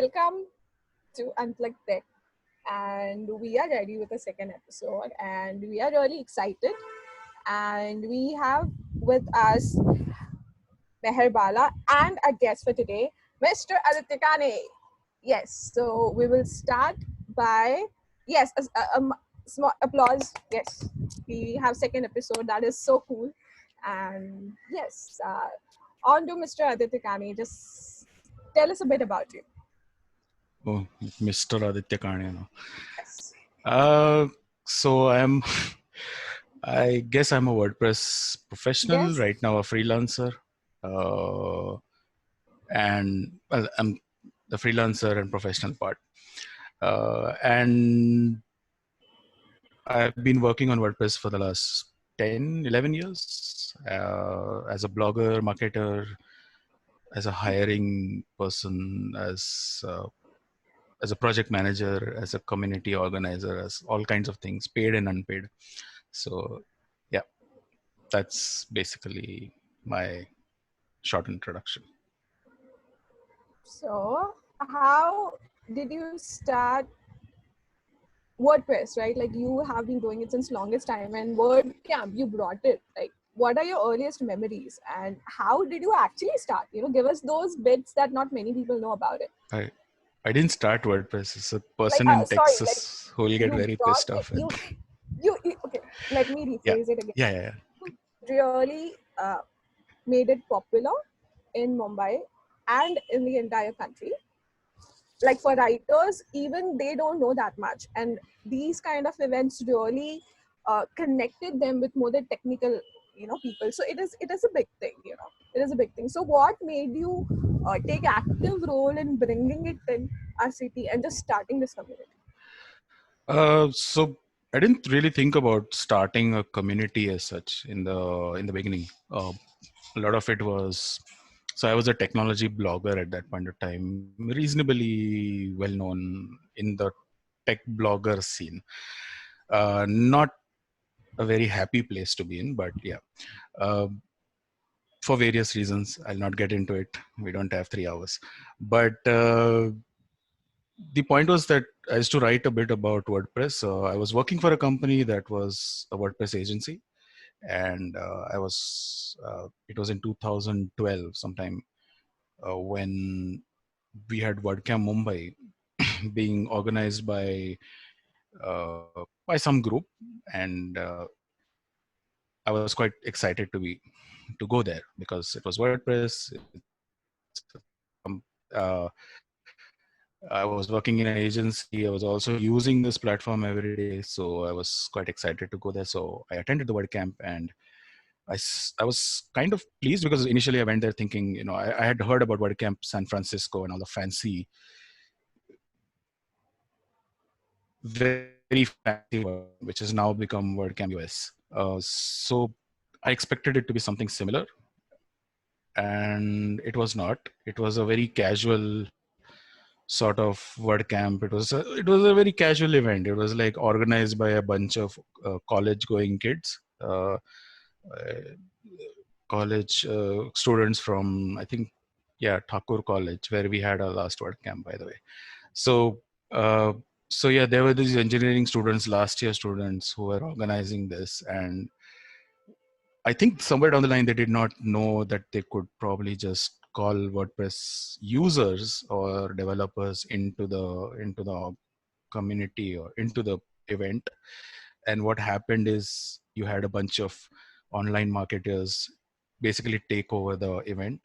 welcome to Unplug Tech, and we are ready with the second episode, and we are really excited. And we have with us Meher Bala and a guest for today, Mr. Aditya Kane. Yes, so we will start by yes, small applause. Yes, we have second episode. That is so cool. And yes, on to Mr. Aditya Kane. Just tell us a bit about you. Oh, Mr. Aditya Kane. Yes. So I guess I'm a WordPress professional Yes. right now, a freelancer. And well, I'm the freelancer and professional part. And I've been working on WordPress for the last 10, 11 years as a blogger, marketer, as a hiring person, as a project manager, as a community organizer, as all kinds of things, paid and unpaid. So yeah, that's basically my short introduction. So, how did you start WordPress, right? Like you have been doing it since longest time, and WordCamp, you brought it. Like, what are your earliest memories, and how did you actually start? Give us those bits that not many people know about it. I didn't start WordPress. It's a Like, person in sorry, like Texas who will get you very brought pissed it. off. And You okay? Let me yeah, rephrase it again. yeah. Really made it popular in Mumbai and in the entire country. Like for writers, even they don't know that much, and these kind of events really connected them with more the technical people. So it is a big thing. It is a big thing. So what made you take active role in bringing it in our city and just starting this community? So I didn't really think about starting a community as such in the beginning. A lot of it was, so I was a technology blogger at that point of time, reasonably well known in the tech blogger scene. Not a very happy place to be in, but yeah, for various reasons. I'll not get into it. We don't have 3 hours. But the point was that I used to write a bit about WordPress. I was working for a company that was a WordPress agency. And it was in 2012 sometime when we had WordCamp Mumbai being organized by some group, and I was quite excited to go there because it was WordPress. I was working in an agency. I was also using this platform every day, so I was quite excited to go there. So I attended the WordCamp, and I was kind of pleased because initially I went there thinking, I had heard about WordCamp San Francisco and all the fancy, very fancy, which has now become WordCamp US. So I expected it to be something similar, and it was not. It was a very casual sort of WordCamp. It was a very casual event. It was like organized by a bunch of college-going kids. College students from, I think, Thakur College, where we had our last WordCamp, by the way. So yeah, there were these engineering students, last year students, who were organizing this, and I think somewhere down the line they did not know that they could probably just call WordPress users or developers into the community or into the event. And what happened is you had a bunch of online marketers basically take over the event.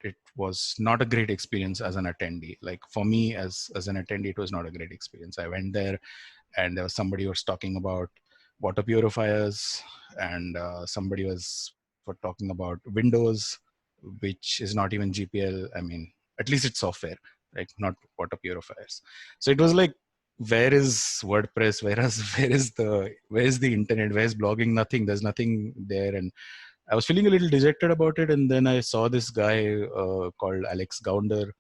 It was not a great experience as an attendee. Like for me as an attendee, it was not a great experience. I went there and there was somebody who was talking about water purifiers, and somebody was talking about Windows, which is not even GPL. I mean, at least it's software, like not water purifiers. So it was like, where is WordPress? Where is the internet? Where's blogging? Nothing. There's nothing there. And I was feeling a little dejected about it. And then I saw this guy called Alex Gounder,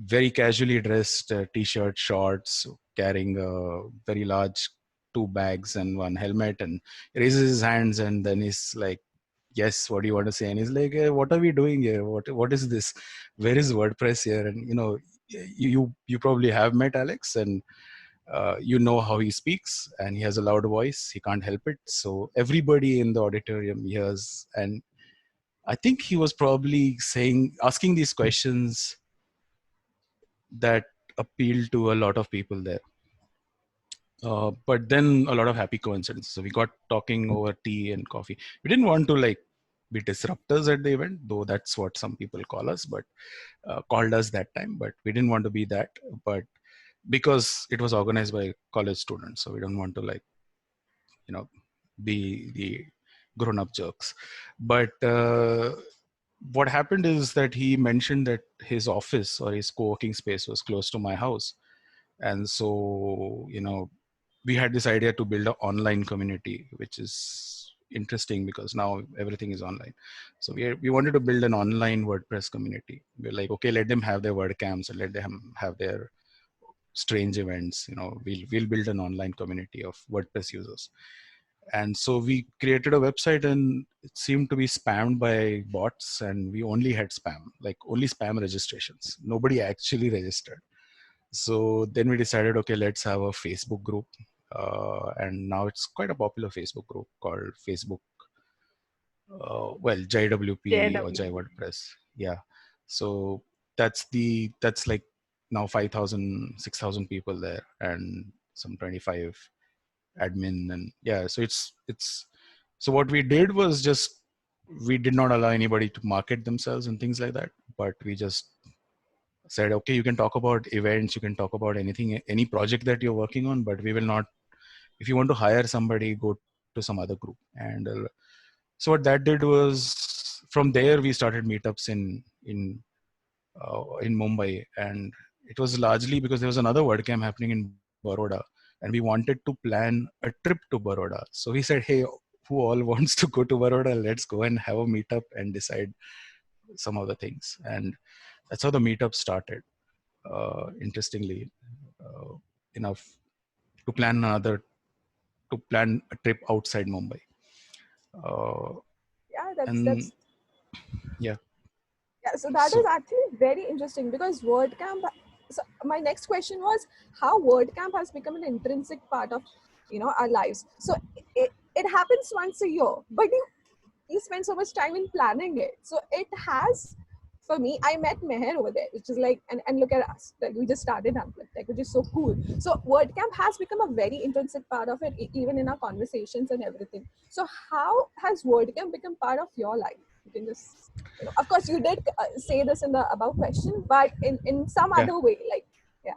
very casually dressed, t-shirt, shorts, carrying a very large 2 bags and 1 helmet, and raises his hands, and then he's like, yes, what do you want to say? And he's like, what are we doing here? What is this? Where is WordPress here? And you probably have met Alex, and you know how he speaks, and he has a loud voice. He can't help it. So everybody in the auditorium hears, and I think he was probably asking these questions that appeal to a lot of people there. But then a lot of happy coincidences. So we got talking over tea and coffee. We didn't want to like be disruptors at the event, though that's what some people call us, but called us that time. But we didn't want to be that. But because it was organized by college students, so we don't want to like you know be the grown-up jerks. But what happened is that he mentioned that his office or his co-working space was close to my house, and so we had this idea to build an online community, which is interesting because now everything is online. So we wanted to build an online WordPress community. We're like, okay, let them have their WordCamps and let them have their strange events. We'll build an online community of WordPress users. And so we created a website, and it seemed to be spammed by bots, and we only had spam, like only spam registrations. Nobody actually registered. So then we decided, okay, let's have a Facebook group. And now it's quite a popular Facebook group called Facebook, JWP or Jai JWP. WordPress. Yeah. So that's like now 5,000, 6,000 people there, and some 25 admin. And yeah, so it's so what we did was just, we did not allow anybody to market themselves and things like that, but we just said, okay, you can talk about events, you can talk about anything, any project that you're working on, but we will not, if you want to hire somebody, go to some other group. And so what that did was, from there we started meetups in Mumbai, and it was largely because there was another WordCamp happening in Baroda, and we wanted to plan a trip to Baroda. So we said, hey, who all wants to go to Baroda? Let's go and have a meetup and decide some of the things. And that's how the meetup started. Interestingly enough, to plan another to plan a trip outside Mumbai. Uh, Yeah, that's and that's yeah, yeah. So that is so actually very interesting because WordCamp. So my next question was how WordCamp has become an intrinsic part of our lives. So it happens once a year, but you spend so much time in planning it. So it has, for me, I met Meher over there, which is like, and look at us, like we just started Unplug, like, which is so cool. So WordCamp has become a very intrinsic part of it, even in our conversations and everything. So how has WordCamp become part of your life? You can just, of course, you did say this in the above question, but in some yeah, other way, like, yeah.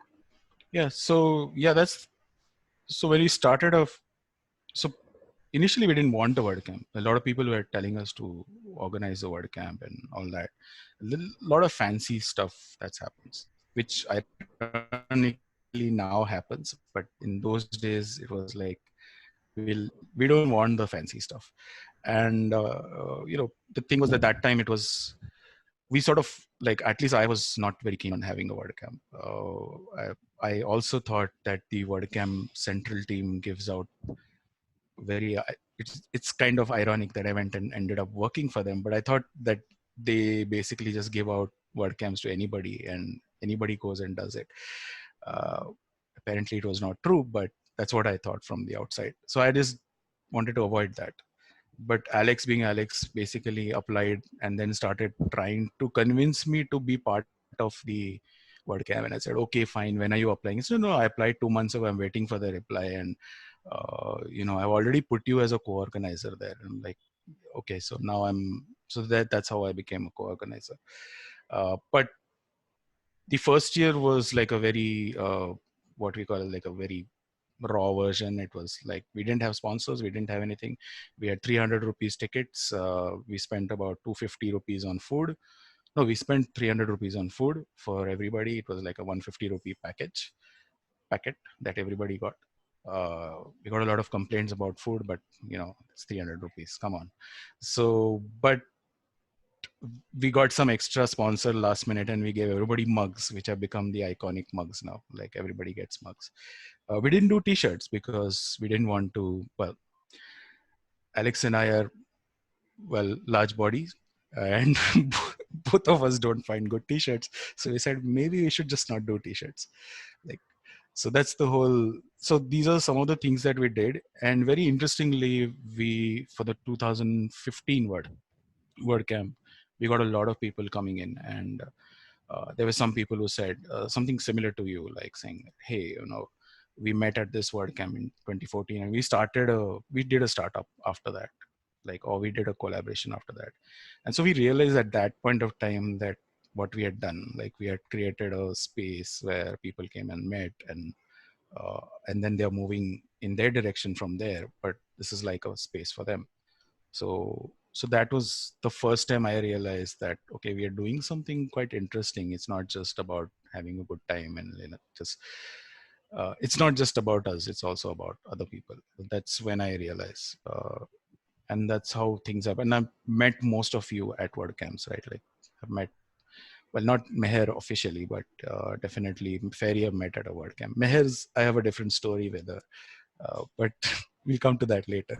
yeah. So yeah, that's so when we started off. So initially we didn't want a WordCamp. A lot of people were telling us to organize a WordCamp and all that. Lot of fancy stuff that happens, which ironically now happens. But in those days, it was like, we don't want the fancy stuff. And the thing was that that time it was, we sort of like, at least I was not very keen on having a WordCamp. I also thought that the WordCamp central team gives out very it's kind of ironic that I went and ended up working for them, but I thought that they basically just give out WordCamps to anybody and anybody goes and does it. uh, Apparently it was not true, but that's what I thought from the outside, so I just wanted to avoid that. But Alex, being Alex, basically applied and then started trying to convince me to be part of the WordCamp. And I said, okay, fine. When are you applying? He said, no, I applied 2 months ago. I'm waiting for the reply. And, I've already put you as a co-organizer there. And I'm like, okay, so now so that's how I became a co-organizer. But the first year was like a very, what we call like a very raw version. It was like, we didn't have sponsors, we didn't have anything. We had 300 rupees tickets. We spent about 250 rupees on food. No, we spent 300 rupees on food for everybody. It was like a 150 rupee packet that everybody got. We got a lot of complaints about food, but it's 300 rupees, come on. So but we got some extra sponsor last minute, and we gave everybody mugs, which have become the iconic mugs now. Like, everybody gets mugs. We didn't do t-shirts because we didn't want to, well, Alex and I are well, large bodies, and both of us don't find good t-shirts. So we said maybe we should just not do t-shirts. Like, so that's the whole. So these are some of the things that we did, and very interestingly, we for the 2015 WordCamp, we got a lot of people coming in, and there were some people who said something similar to you, like saying, "Hey, we met at this WordCamp in 2014, and we did a startup after that, like, or we did a collaboration after that." And so we realized at that point of time that what we had done, like, we had created a space where people came and met, and then they're moving in their direction from there. But this is like a space for them. So that was the first time I realized that, okay, we are doing something quite interesting. It's not just about having a good time, and just it's not just about us, it's also about other people. That's when I realized, and that's how things happen. I've met most of you at WordCamps, right? Like, I've met, well, not Meher officially, but definitely Ferry I've met at a WordCamp. Meher's, I have a different story with her, but we'll come to that later.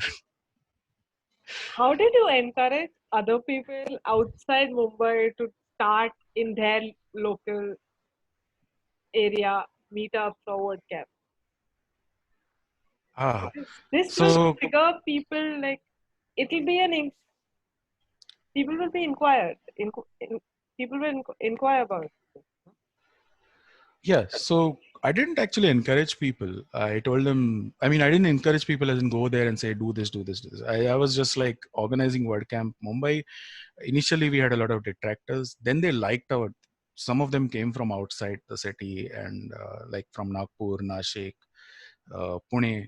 How did you encourage other people outside Mumbai to start in their local area meetups or WordCamps? Ah, Because this will so trigger people, like it'll be people will be inquired. People will inquire about it. yeah, so I didn't actually encourage people. I told them, I mean, I didn't encourage people as in go there and say, do this, do this, do this. I was just like organizing WordCamp Mumbai. Initially, we had a lot of detractors. Then they liked some of them came from outside the city, and like from Nagpur, Nashik, Pune.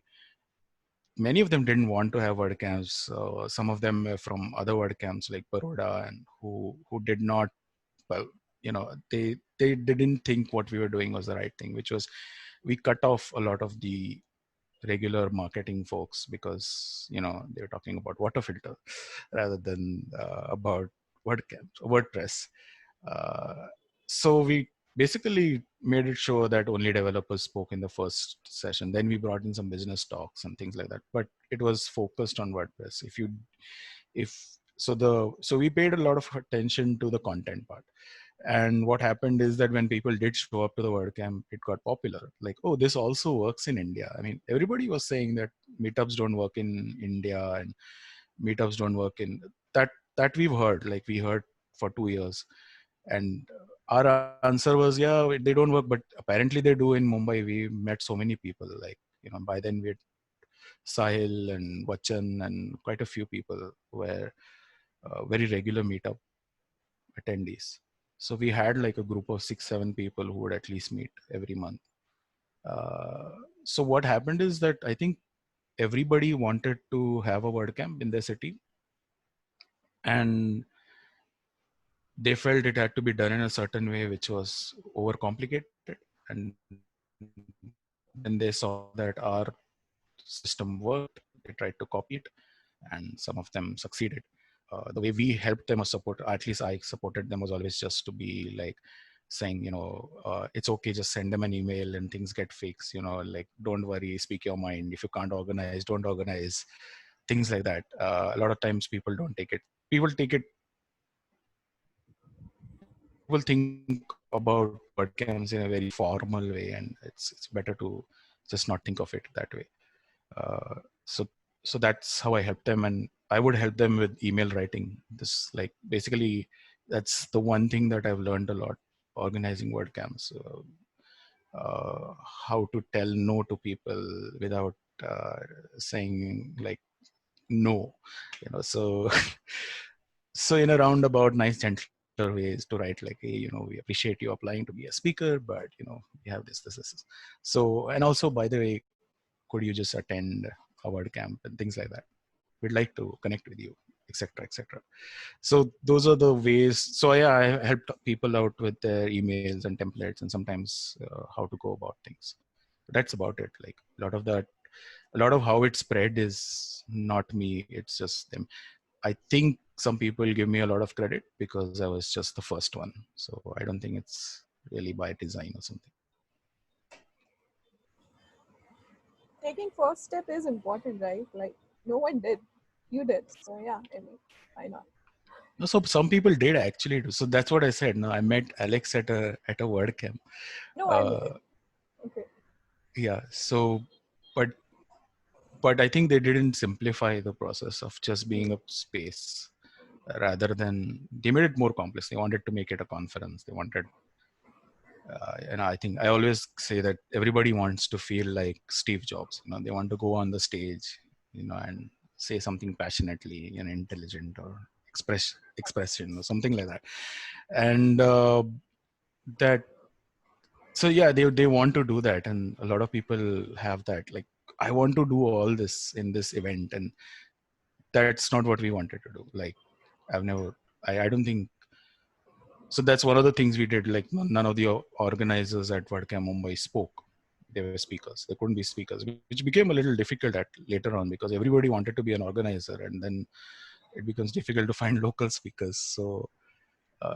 Many of them didn't want to have WordCamps. Some of them were from other WordCamps like Baroda, and who did not, well, they didn't think what we were doing was the right thing, which was, we cut off a lot of the regular marketing folks, because they were talking about water filter rather than about WordPress. uh, so we basically made it sure that only developers spoke in the first session. Then we brought in some business talks and things like that, but it was focused on WordPress. So we paid a lot of attention to the content part. And what happened is that when people did show up to the WordCamp, it got popular. Like, oh, this also works in India. I mean, everybody was saying that meetups don't work in India, and meetups don't work in that we've heard. Like, we heard for 2 years, and our answer was, yeah, they don't work, but apparently they do in Mumbai. We met so many people. Like, by then we had Sahil and Vachan and quite a few people were very regular meetup attendees. So we had like a group of 6 7 people who would at least meet every month. uh, so what happened is that I think everybody wanted to have a WordCamp in their city, and they felt it had to be done in a certain way which was overcomplicated. And then they saw that our system worked. They tried to copy it, and some of them succeeded. The way we helped them or support, at least I supported them, was always just to be like saying, it's okay, just send them an email and things get fixed. Like, don't worry, speak your mind. If you can't organize, don't organize. Things like that. A lot of times people don't take it. People take it. People think about WordCamps in a very formal way, and it's better to just not think of it that way. So so that's how I help them, and I would help them with email writing. This, like, basically, that's the one thing that I've learned a lot organizing WordCamps. How to tell no to people without uh, saying like no, so so in a roundabout nice gentler ways to write like, hey, we appreciate you applying to be a speaker, but we have this. So, and also, by the way, could you just attend a WordCamp and things like that? We'd like to connect with you, etc., etc. So those are the ways. So yeah, I helped people out with their emails and templates, and sometimes how to go about things. That's about it. Like, a lot of how it spread is not me, it's just them. I think some people give me a lot of credit because I was just the first one. So I don't think it's really by design or something. Taking first step is important, right? Like, no one did. you did. So yeah, I mean, why not? No, so some people did actually do. So that's what I said. No, I met Alex at a WordCamp. No, I mean, Uh, okay. yeah. So, but I think they didn't simplify the process of just being a space. Rather than, they made it more complex. They wanted to make it a conference. They wanted, and I think I always say that everybody wants to feel like Steve Jobs. You know, they want to go on the stage, you know, and say something passionately and intelligent, or expression or something like that. And that, so yeah, they want to do that, and a lot of people have that. Like, I want to do all this in this event, and that's not what we wanted to do. Like, I've never, I don't think so. That's one of the things we did. Like, none of the organizers at WordCamp Mumbai spoke. They were speakers. They couldn't be speakers, which became a little difficult at later on, because everybody wanted to be an organizer, and then it becomes difficult to find local speakers. So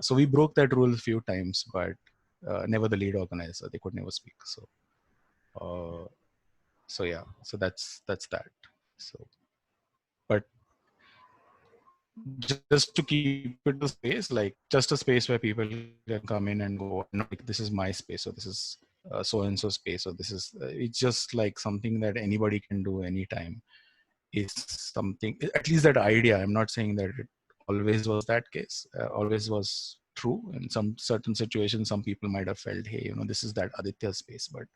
so we broke that rule a few times, but never the lead organizer. They could never speak. Uh, so yeah, so that's that. So, but just to keep it a space, like just a space where people can come in and go, no, like, this is my space, or this is so and so space, or this is it's just like something that anybody can do anytime, is something, at least that idea. I'm not saying that it always was that case, always was true. In some certain situations, some people might have felt, hey, you know, this is that Aditya space, but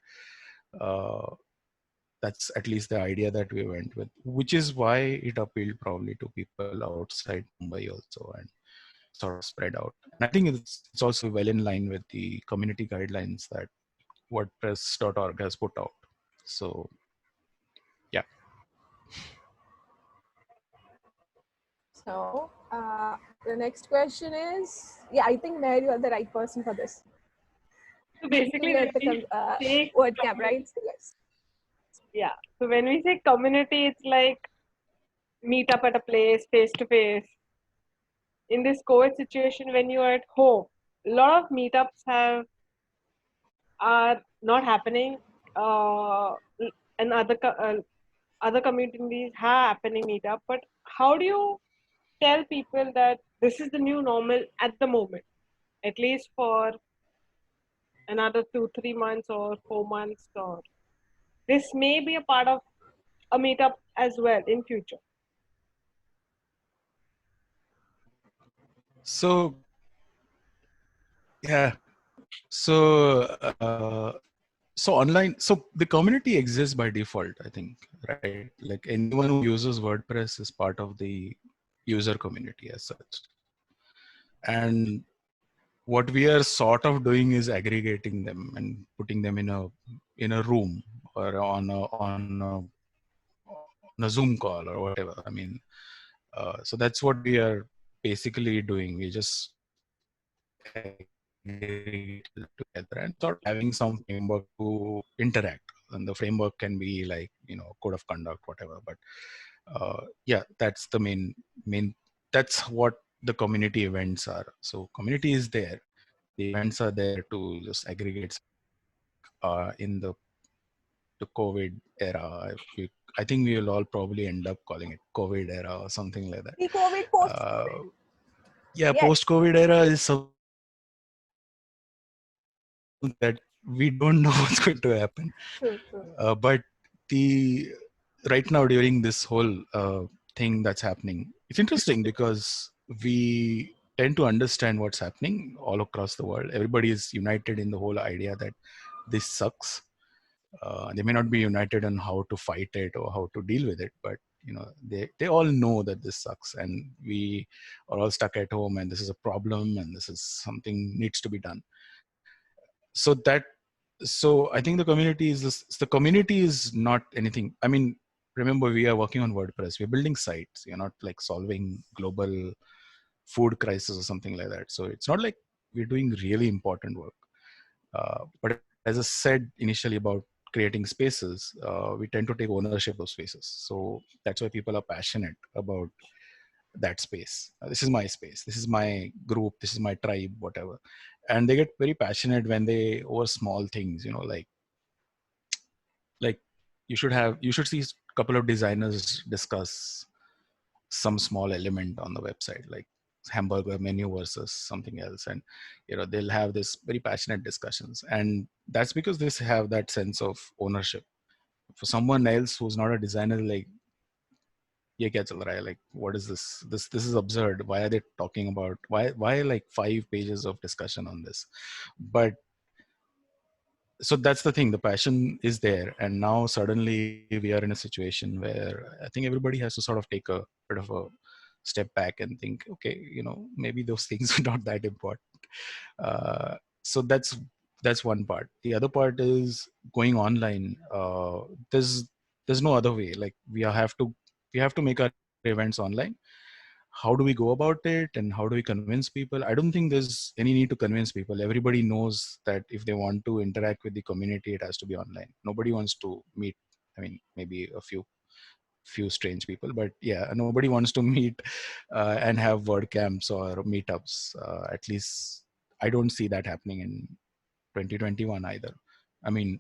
that's at least the idea that we went with, which is why it appealed probably to people outside Mumbai also, and sort of spread out. And I think it's also well in line with the community guidelines that WordPress.org has put out. So yeah. So the next question is, yeah, I think Meher, you are the right person for this. So You basically, when led the we say WordCamp, community, right? So yes. yeah. So when we say community, it's like meet up at a place, face to face. In this COVID situation, when you are at home, a lot of meetups are not happening, uh, and other communities have happening meetup. But how do you tell people that this is the new normal at the moment, at least for another 2 3 months or 4 months, or this may be a part of a meetup as well in future? So yeah. So so online, so the community exists by default, I think, right? Like, anyone who uses WordPress is part of the user community as such. And what we are sort of doing is aggregating them and putting them in a room, or on a Zoom call or whatever. I mean, so that's what we are basically doing. We just aggregate together and sort of having some framework to interact. And the framework can be like, you know, code of conduct, whatever. But yeah, that's the main. That's what the community events are. So community is there. The events are there to just aggregate something, like in the COVID era. I think we will all probably end up calling it COVID era or something like that. Pre-COVID, post-COVID. Uh, yeah, Yes. post-COVID era is something that we don't know what's going to happen. But the right now, during this whole thing that's happening, it's interesting because we tend to understand what's happening all across the world. Everybody is united in the whole idea that this sucks. They may not be united on how to fight it or how to deal with it, but you know, they all know that this sucks, and we are all stuck at home, and this is a problem, and this is something needs to be done. So that, so I think the community is this, the community is not anything. I mean, remember, we are working on WordPress, we're building sites, you're not like solving global food crisis or something like that. So it's not like we're doing really important work. But as I said initially about creating spaces, we tend to take ownership of spaces. So that's why people are passionate about that space. This is my space. This is my group. This is my tribe, whatever. And they get very passionate when they over small things, you know, like you should see a couple of designers discuss some small element on the website, like hamburger menu versus something else, and they'll have this very passionate discussions, and that's because they have that sense of ownership. For someone else who's not a designer, like, ये क्या चल रहा है, like, what is this is absurd, why are they talking about, why like 5 pages of discussion on this? But so that's the thing, the passion is there, and now suddenly we are in a situation where I think everybody has to sort of take a bit of a step back and think, okay, maybe those things are not that important. So that's one part. The other part is going online. There's no other way. Like, we have to make our events online. How do we go about it, and how do we convince people? I don't think there's any need to convince people. Everybody knows that if they want to interact with the community, it has to be online. Nobody wants to meet, I mean, maybe a few strange people, but yeah, nobody wants to meet and have WordCamps or meetups. At least I don't see that happening in 2021 either. I mean,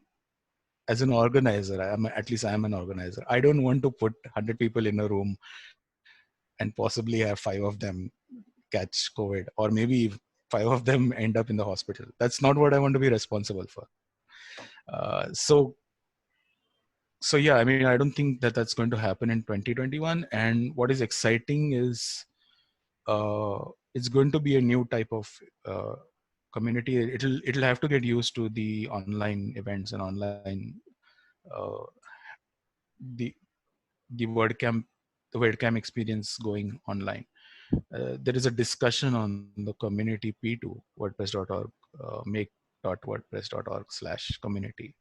as an organizer, I'm an organizer. I don't want to put 100 people in a room and possibly have 5 of them catch COVID, or maybe 5 of them end up in the hospital. That's not what I want to be responsible for. So yeah, I mean, I don't think that that's going to happen in 2021. And what is exciting is uh, it's going to be a new type of uh, community. It'll have to get used to the online events and online uh, the the WordCamp experience going online. There is a discussion on the community P2 WordPress.org, make.wordpress.org/community.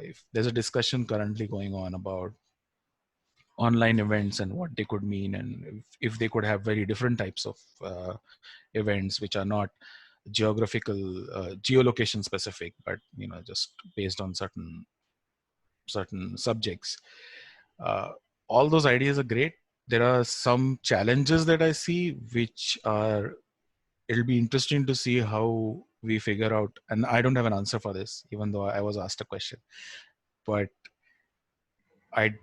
If there's a discussion currently going on about online events and what they could mean, and if they could have very different types of events which are not geolocation specific, but just based on certain subjects. uh, all those ideas are great. There are some challenges that I see, which are, it'll be interesting to see how we figure out, and I don't have an answer for this, even though I was asked a question, but I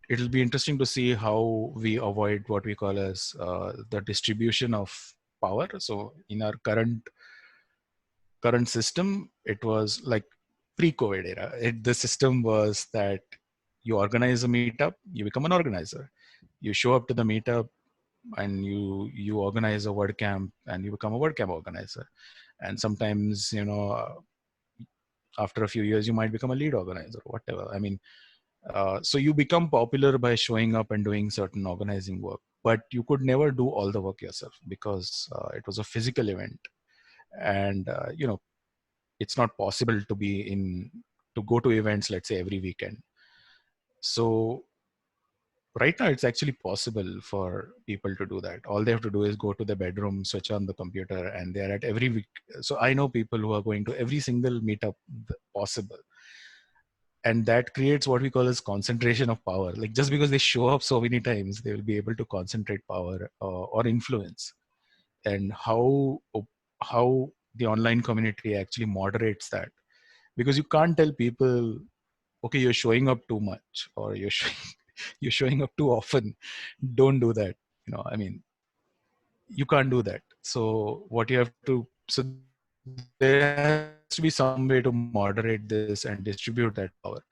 it'll be interesting to see how we avoid what we call as the distribution of power. So in our current system, it was like pre-COVID era. The system was that you organize a meetup, you become an organizer. You show up to the meetup, and you organize a WordCamp, and you become a WordCamp organizer. And sometimes, after a few years, you might become a lead organizer, whatever. I mean, so you become popular by showing up and doing certain organizing work, but you could never do all the work yourself because it was a physical event. And it's not possible to go to events, let's say, every weekend. So right now it's actually possible for people to do that. All they have to do is go to the bedroom, switch on the computer, and they're at every week. So I know people who are going to every single meetup possible, and that creates what we call as concentration of power. Like, just because they show up so many times, they will be able to concentrate power or influence. And how the online community actually moderates that, because you can't tell people, okay, you're showing up too much, or you're showing up too often, don't do that. I mean, you can't do that. So what you have to so there has to be some way to moderate this and distribute that power.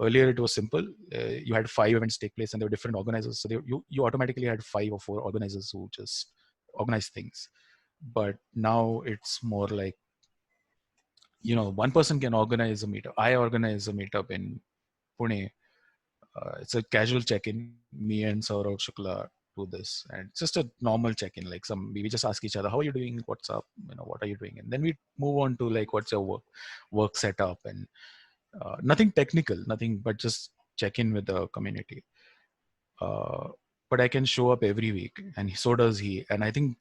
Earlier it was simple. You had 5 events take place, and there were different organizers, so you automatically had 5 or 4 organizers who just organize things. But now it's more like, one person can organize a meetup. I organize a meetup in Pune. It's a casual check-in. Me and Saurav Shukla do this, and it's just a normal check-in. Like, we just ask each other, "How are you doing? What's up? What are you doing?" And then we move on to, like, what's your work setup, and nothing technical, nothing, but just check in with the community. Uh, but I can show up every week, and so does he. And I think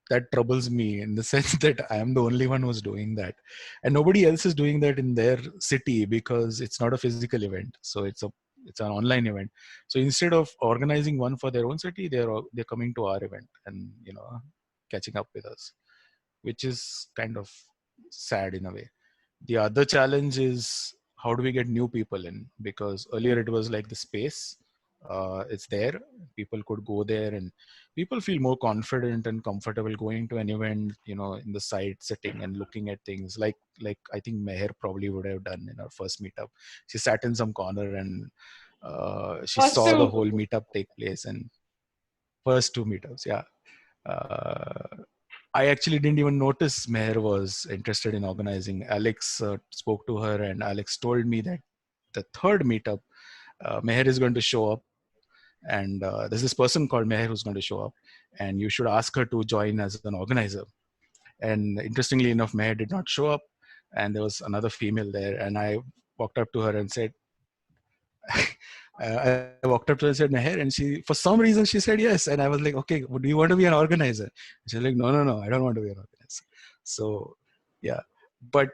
that troubles me in the sense that I am the only one who's doing that, and nobody else is doing that in their city, because it's not a physical event. So it's an online event. So instead of organizing one for their own city, they're coming to our event and catching up with us, which is kind of sad in a way. The other challenge is, how do we get new people in? Because earlier it was like the space. It's there. People could go there, and people feel more confident and comfortable going to an event, in the site, sitting and looking at things like I think Meher probably would have done in our first meetup. She sat in some corner and she Us saw the too. whole meetup take place, and first two meetups, yeah. Uh, I actually didn't even notice Meher was interested in organizing. Alex spoke to her, and Alex told me that the third meetup, Meher is going to show up, and there's this person called Meher who's going to show up, and you should ask her to join as an organizer. And interestingly enough, Meher did not show up, and there was another female there, and I walked up to her and said, I walked up to her and said, Meher, and she, for some reason, she said yes. And I was like, okay, do you want to be an organizer? And she's like, no, I don't want to be an organizer. So, yeah. But,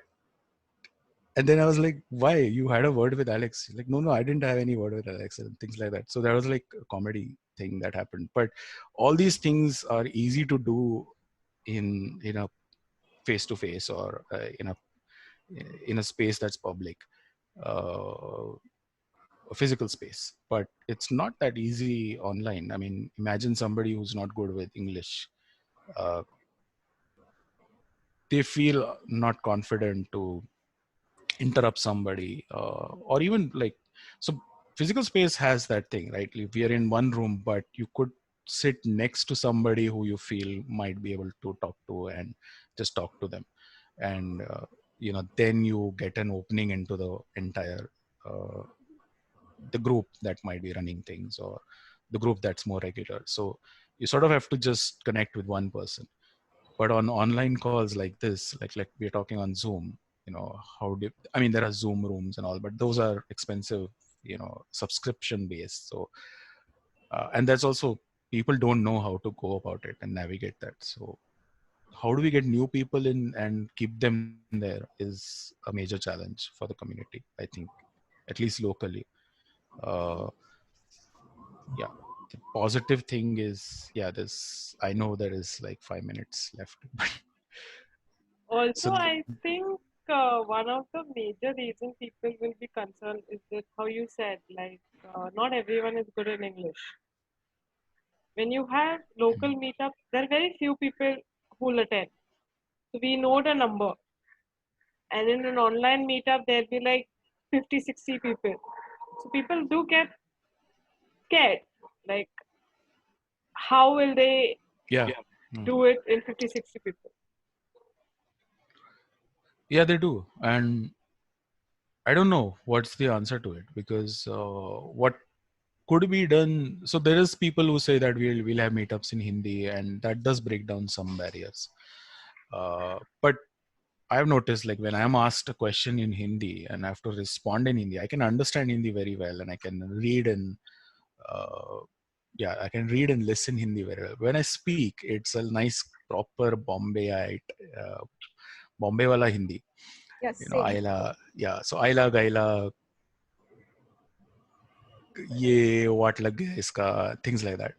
and then I was like, why? You had a word with Alex? She's like, no, I didn't have any word with Alex, and things like that. So there was like a comedy thing that happened. But all these things are easy to do in a face to face, or in a space that's public. A physical space, but it's not that easy online. I mean, imagine somebody who's not good with English. Uh, they feel not confident to interrupt somebody, or even like, so physical space has that thing, right? If we are in one room, but you could sit next to somebody who you feel might be able to talk to and just talk to them. And, then you get an opening into the entire, the group that might be running things, or the group that's more regular. So you sort of have to just connect with one person. But on online calls like this, like we're talking on Zoom, I mean, there are Zoom rooms and all, but those are expensive, subscription based. So and that's also, people don't know how to go about it and navigate that. So how do we get new people in and keep them there is a major challenge for the community, I think, at least locally. uh, yeah, the positive thing is, yeah, there's, I know there is like 5 minutes left. Also, So I think one of the major reasons people will be concerned is that how you said, like, not everyone is good in English. When you have local meetups, there are very few people who will attend. So we know the number. And in an online meetup, there'll be like 50, 60 people. So people do get scared. Like, how will they yeah. do it in 50, 60 people? Yeah, they do. And I don't know what's the answer to it, because what could be done. So there is people who say that we'll have meetups in Hindi, and that does break down some barriers. But I've noticed, like, when I'm asked a question in Hindi and I have to respond in Hindi, I can understand Hindi very well, and I can read and uh, yeah, I can read and listen Hindi very well. When I speak, it's a nice proper Bombayite, uh, Bombay wala Hindi. Yes, same. Aila, yeah. So Aila Gaila, ye what lag gaya iska, things like that.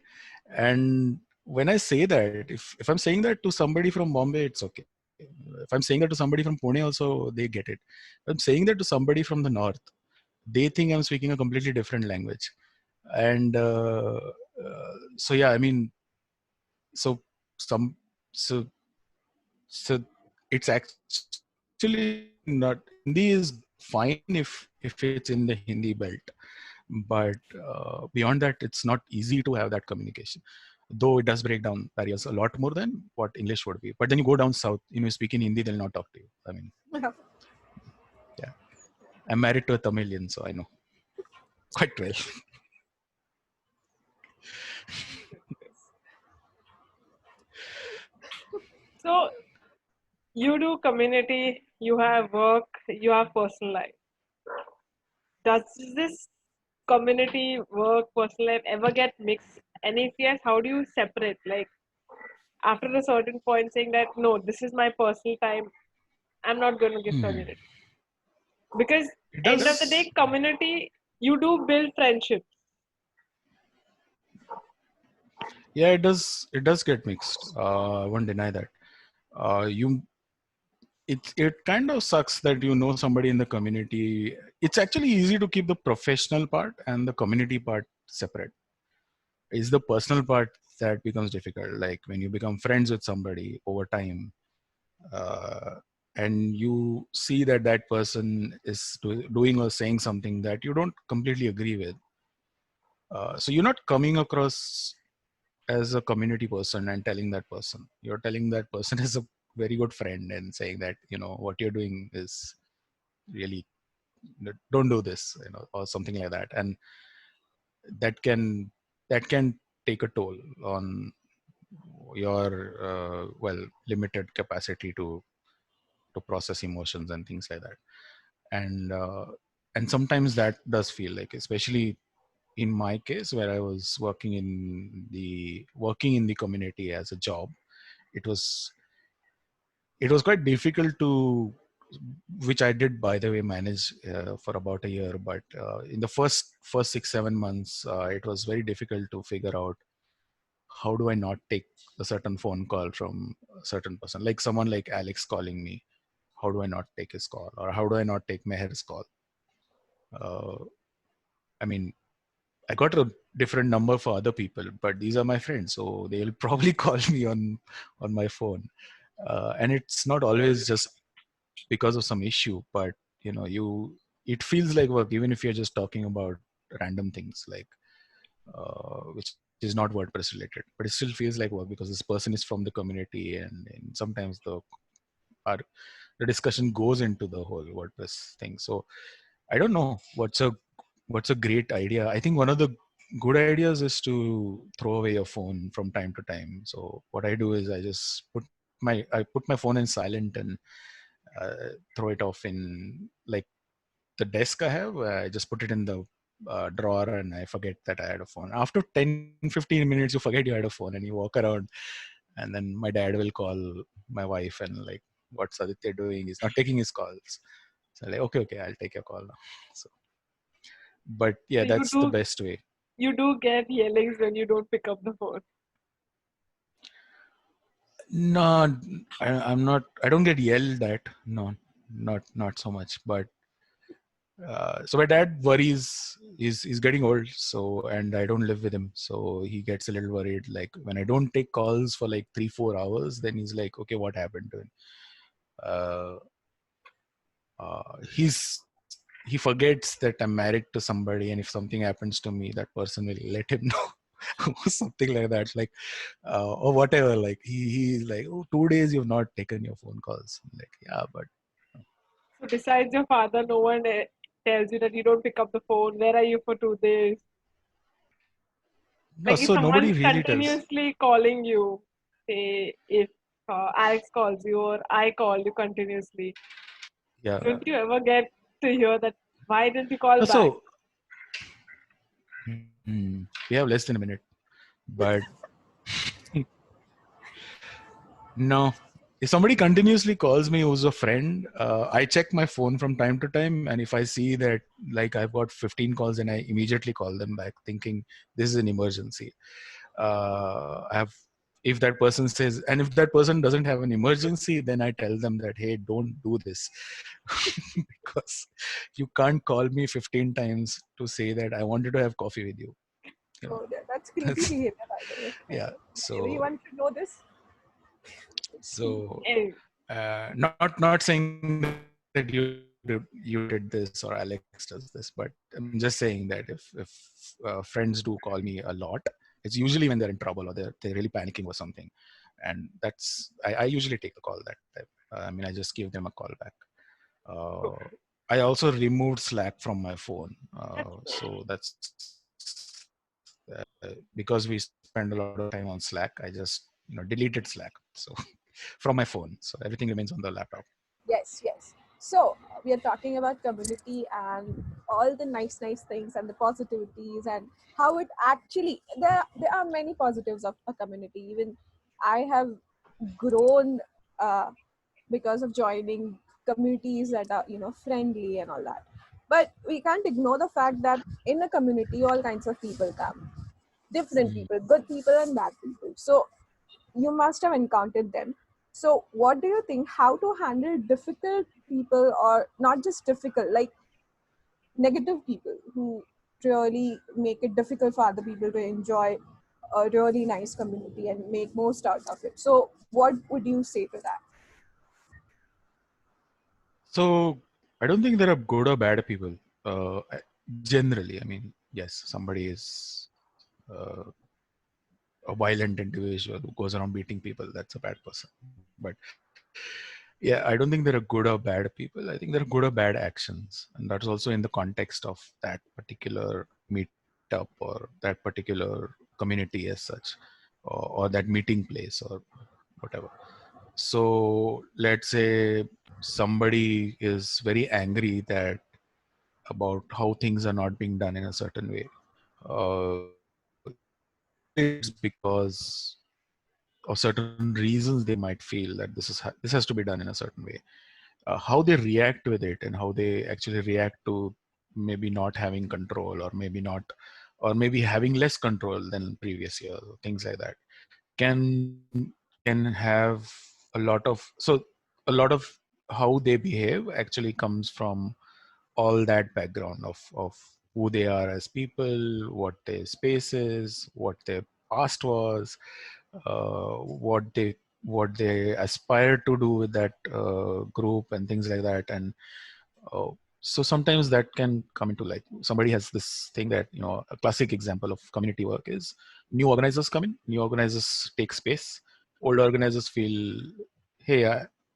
And when I say that, if I'm saying that to somebody from Bombay, it's okay. If I'm saying that to somebody from Pune, also they get it. If I'm saying that to somebody from the north, they think I'm speaking a completely different language. And so yeah, I mean, so some so so it's actually not, Hindi is fine if it's in the Hindi belt, but beyond that, it's not easy to have that communication, though it does break down barriers a lot more than what English would be. But then you go down south, you speak in Hindi, they'll not talk to you. I mean, yeah, I'm married to a Tamilian, so I know quite well. So you do community, you have work, you have personal life. Does this community, work, personal life ever get mixed? And if yes, how do you separate? Like after a certain point, saying that no, this is my personal time, I'm not going to give community. Because It end of the does. day, community, you do build friendships. Yeah, it does. It does get mixed. I won't deny that. You, it kind of sucks that you know somebody in the community. It's actually easy to keep the professional part and the community part separate. It's the personal part that becomes difficult. Like when you become friends with somebody over time, uh, and you see that that person is doing or saying something that you don't completely agree with. So you're not coming across as a community person and telling that person. You're telling that person as a very good friend and saying that, what you're doing is really, don't do this, or something like that. And that can that can take a toll on your limited capacity to process emotions and things like that. And uh, and sometimes that does feel like, especially in my case, where I was working in the community as a job, it was it was quite difficult to, which I did, by the way, manage for about a year. But in the first 6-7 months, it was very difficult to figure out how do I not take a certain phone call from a certain person, like someone like Alex calling me. How do I not take his call, or how do I not take Meher's call? Uh, I mean, I got a different number for other people, but these are my friends, so they'll probably call me on my phone. And it's not always just because of some issue, but it feels like work, even if you're just talking about random things, like which is not WordPress related, but it still feels like work because this person is from the community, and sometimes our the discussion goes into the whole WordPress thing. So I don't know what's a great idea. I think one of the good ideas is to throw away your phone from time to time. So what I do is I put my phone in silent and throw it off in, like, the desk I have. I just put it in the drawer, and I forget that I had a phone. After 10-15 minutes, you forget you had a phone and you walk around, and then my dad will call my wife and, like, what's Aditya doing? He's not taking his calls. So I'm like, okay, I'll take your call now. So, but yeah, So you that's the do best way. you do get yellings when you don't pick up the phone. No, I'm not. I don't get yelled at. No, not so much. But so my dad worries. He's getting old. So, and I don't live with him, so he gets a little worried. Like when I don't take calls for like 3-4 hours, then he's like, okay, what happened to him? Uh, he forgets that I'm married to somebody, and if something happens to me, that person will let him know. Or something like that, like or whatever. Like he's like, oh, 2 days you've not taken your phone calls. I'm like, yeah, but So besides your father, no one tells you that you don't pick up the phone. Where are you for 2 days? no, Like if so nobody someone's really tells. continuously calling you, say if Alex calls you or I call you continuously, Yeah. don't you ever get to hear that? Why didn't you call back? So we have less than a minute, but no. If somebody continuously calls me who's a friend, I check my phone from time to time, and if I see that, like, I've got 15 calls, and I immediately call them back, thinking this is an emergency. I have If that person says, and if that person doesn't have an emergency, then I tell them that, hey, don't do this, because you can't call me 15 times to say that I wanted to have coffee with you. You know, Oh, that's creepy that's behavior, by the way. yeah. So Everyone should know this. It's creepy. so And not saying that you did this or Alex does this, but I'm just saying that if friends do call me a lot, it's usually when they're in trouble or they're really panicking or something, and I usually take the call that time. I mean, I just give them a call back. Uh, I also removed Slack from my phone, that's good. so because we spend a lot of time on Slack. I just deleted Slack, so from my phone, so everything remains on the laptop. Yes, yes. So we are talking about community and all the nice things and the positivities and how it actually there are many positives of a community. Even I have grown uh, because of joining communities that are friendly and all that. But we can't ignore the fact that in a community all kinds of people come, different Mm. people, good people and bad people. So you must have encountered them. So what do you think, how to handle difficult people, or not just difficult, like negative people who really make it difficult for other people to enjoy a really nice community and make most out of it. So what would you say to that? So I don't think there are good or bad people. Generally, I mean, yes, somebody is a violent individual who goes around beating people. That's a bad person. But yeah, I don't think there are good or bad people. I think there are good or bad actions, and that's also in the context of that particular meetup or that particular community as such, or that meeting place or whatever. So let's say somebody is very angry that about how things are not being done in a certain way. Usually it's because of certain reasons they might feel that this has to be done in a certain way. How they react with it and how they actually react to maybe not having control, or maybe not, or maybe having less control than previous years, things like that, can have a lot of, so a lot of how they behave actually comes from all that background of who they are as people, what their space is, what their past was, what they aspire to do with that group and things like that. And uh, so sometimes that can come into, like, somebody has this thing that, a classic example of community work is new organizers come in, new organizers take space, old organizers feel, hey,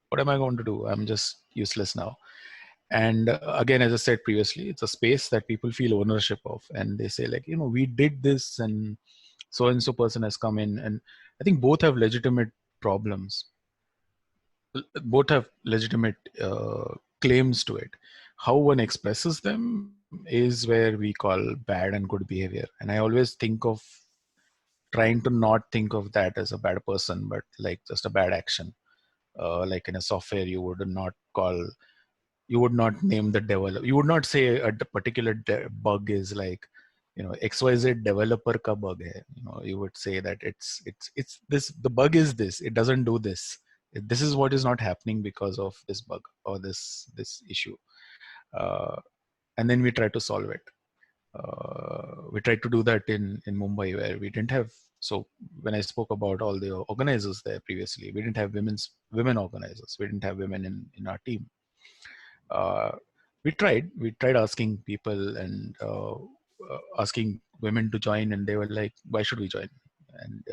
what am I going to do? I'm just useless now. And again, as I said previously, it's a space that people feel ownership of, and they say, like, we did this, and so person has come in. And I think both have legitimate problems, both have legitimate claims to it. How one expresses them is where we call bad and good behavior. And I always think of trying to not think of that as a bad person, but like just a bad action. Like in a software, you would not name the developer. You would not say a particular bug is like, XYZ developer ka bug hai. You would say that it's this, the bug is this, it doesn't do this. This is what is not happening because of this bug or this issue. Uh, and then we try to solve it. We tried to do that in Mumbai, where we didn't have. So when I spoke about all the organizers there previously, we didn't have women organizers. We didn't have women in our team. uh, we tried asking people and asking women to join, and they were like, why should we join? And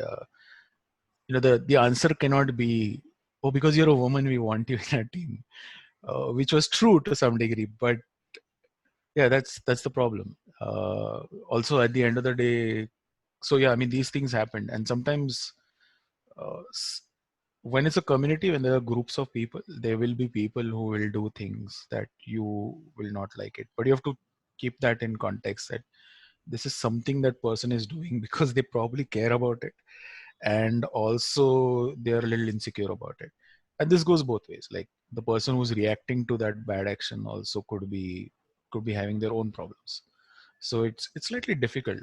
the answer cannot be, oh, because you're a woman we want you in our team, which was true to some degree. But yeah, that's the problem. Also, at the end of the day, so yeah, I mean, these things happened. And sometimes uh, s- when it's a community, when there are groups of people, there will be people who will do things that you will not like it, but you have to keep that in context, that this is something that person is doing because they probably care about it, and also they're a little insecure about it. And this goes both ways. Like, the person who's reacting to that bad action also could be having their own problems. So it's slightly difficult.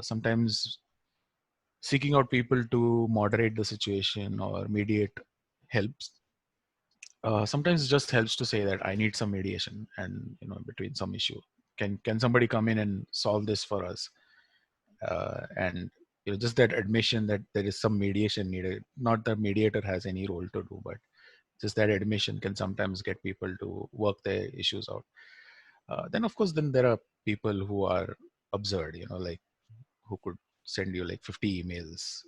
Sometimes seeking out people to moderate the situation or mediate helps. Sometimes it just helps to say that I need some mediation, and between some issue, can somebody come in and solve this for us? And just that admission that there is some mediation needed. Not that mediator has any role to do, but just that admission can sometimes get people to work their issues out. Then of course, then there are people who are absurd, like, who could send you like 50 emails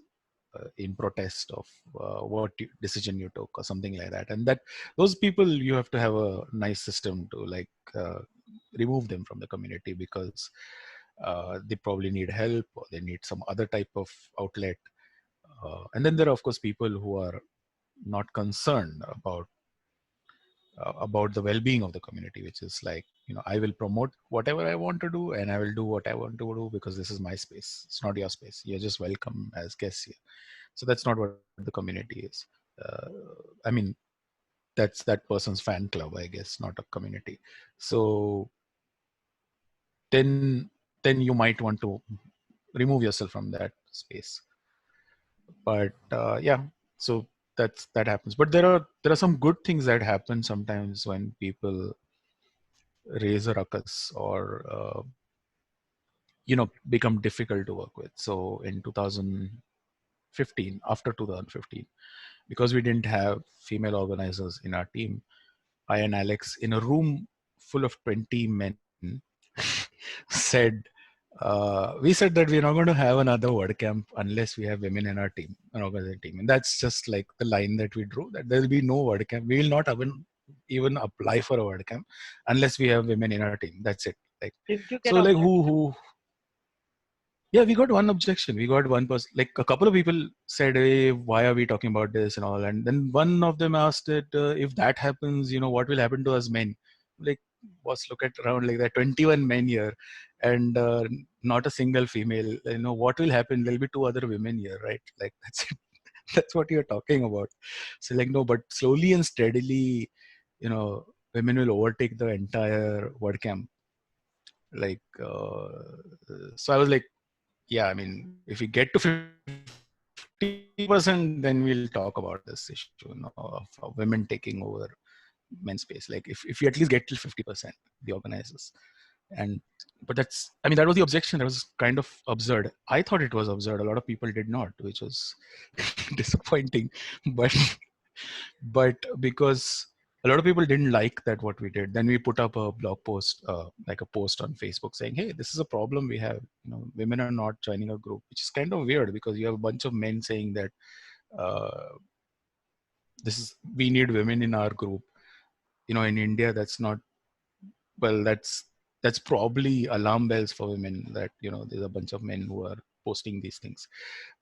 in protest of what decision you took or something like that. And that those people, you have to have a nice system to, like, remove them from the community, because they probably need help, or they need some other type of outlet. And then there are of course people who are not concerned about the well-being of the community, which is like, I will promote whatever I want to do, and I will do what I want to do because this is my space. It's not your space. You're just welcome as guests here. So that's not what the community is. uh, I mean, that's that person's fan club, I guess, not a community. So then you might want to remove yourself from that space. But yeah, so that happens. But there are some good things that happen sometimes when people raise a ruckus, or become difficult to work with. So in 2015, after 2015, because we didn't have female organizers in our team, I and Alex, in a room full of 20 men, said, we said that we're not going to have another WordCamp unless we have women in our team, an organizing team. And that's just like the line that we drew, that there will be no WordCamp. We will not even apply for a WordCamp unless we have women in our team. That's it. Like, Did you so get like objection? yeah, we got one objection. We got one person, like a couple of people said, hey, why are we talking about this and all? And then one of them asked that if that happens, what will happen to us men? Like, boss, look at around like that, 21 men here and not a single female. What will happen? There'll be two other women here, right? Like, that's it. That's what you're talking about. So like, no, but slowly and steadily, women will overtake the entire WordCamp. Like, so I was like, yeah, I mean, if we get to 50%, then we'll talk about this issue, of women taking over men's space. Like, if we at least get till 50%, the organizers. And but that was the objection. That was kind of absurd. I thought it was absurd. A lot of people did not, which was disappointing. But because a lot of people didn't like that what we did, then we put up a blog post, like a post on Facebook saying, hey, this is a problem we have. Women are not joining a group, which is kind of weird because you have a bunch of men saying that uh, we need women in our group. In India, that's not, well, that's probably alarm bells for women, that there's a bunch of men who are posting these things.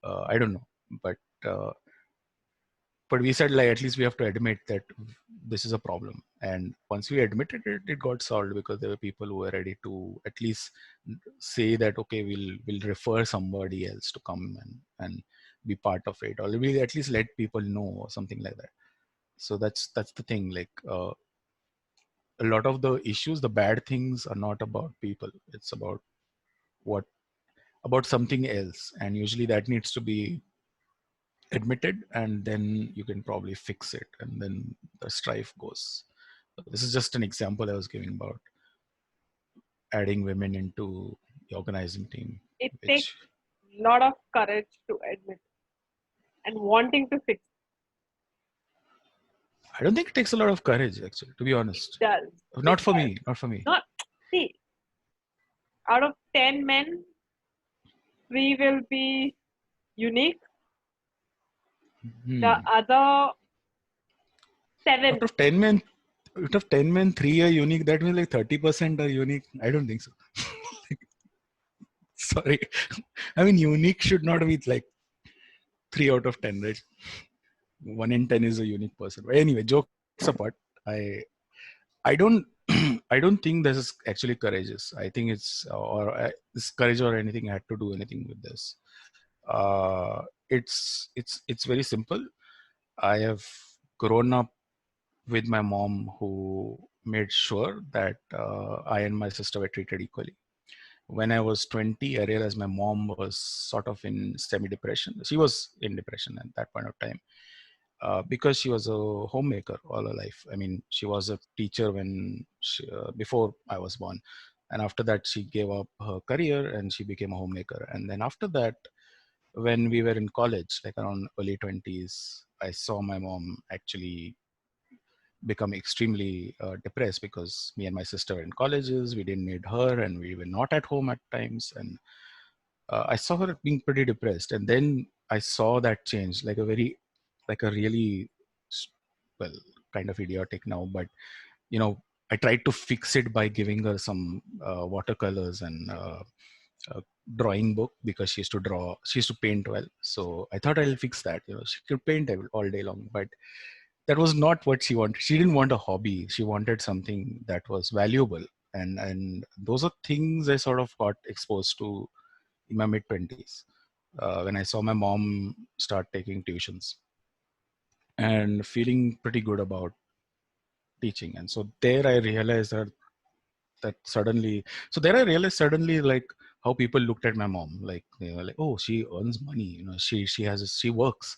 I don't know, but uh, but we said, like, at least we have to admit that this is a problem. And once we admitted it, it got solved because there were people who were ready to at least say that, okay, we'll refer somebody else to come and be part of it, or we'll at least let people know, or something like that. So that's the thing. Like, a lot of the issues, the bad things, are not about people. It's what about something else, and usually that needs to be admitted, and then you can probably fix it, and then the strife goes. So this is just an example I was giving about adding women into the organizing team, It takes which a lot of courage to admit and wanting to fix I don't think it takes a lot of courage, actually, to be it. honest. Does. It Not for does. me, not for me. Not, see, out of 10 men, 3 will be unique. The Hmm. other Out 7, of 10 men, 3 are unique. That means like 30% are unique. I don't think so. Sorry. I mean, unique should not be like 3 out of 10, right? 1 in 10 is a unique person. But anyway, jokes apart, I don't I don't think this is actually courageous. I think it's this courage or anything had to do anything with this. It's very simple. I have grown up with my mom, who made sure that I and my sister were treated equally. When I was 20, I realized my mom was sort of in semi-depression. She was in depression at that point of time, because she was a homemaker all her life. I mean, she was a teacher before I was born, and after that, she gave up her career and she became a homemaker. And then after that, when we were in college, like around early 20s, I saw my mom actually become extremely depressed, because me and my sister were in colleges, we didn't need her, and we were not at home at times. And I saw her being pretty depressed, and then I saw that change, like a really, s- well, kind of idiotic now, but you know, I tried to fix it by giving her some watercolors and a drawing book, because she used to paint well. So I thought I'll fix that. She could paint all day long, but that was not what she wanted. She didn't want a hobby. She wanted something that was valuable, and those are things I sort of got exposed to in my mid 20s, when I saw my mom start taking tuitions and feeling pretty good about teaching. And so there I realized that suddenly, so there I realized suddenly, like, how people looked at my mom, like they were like, oh, she earns money, she works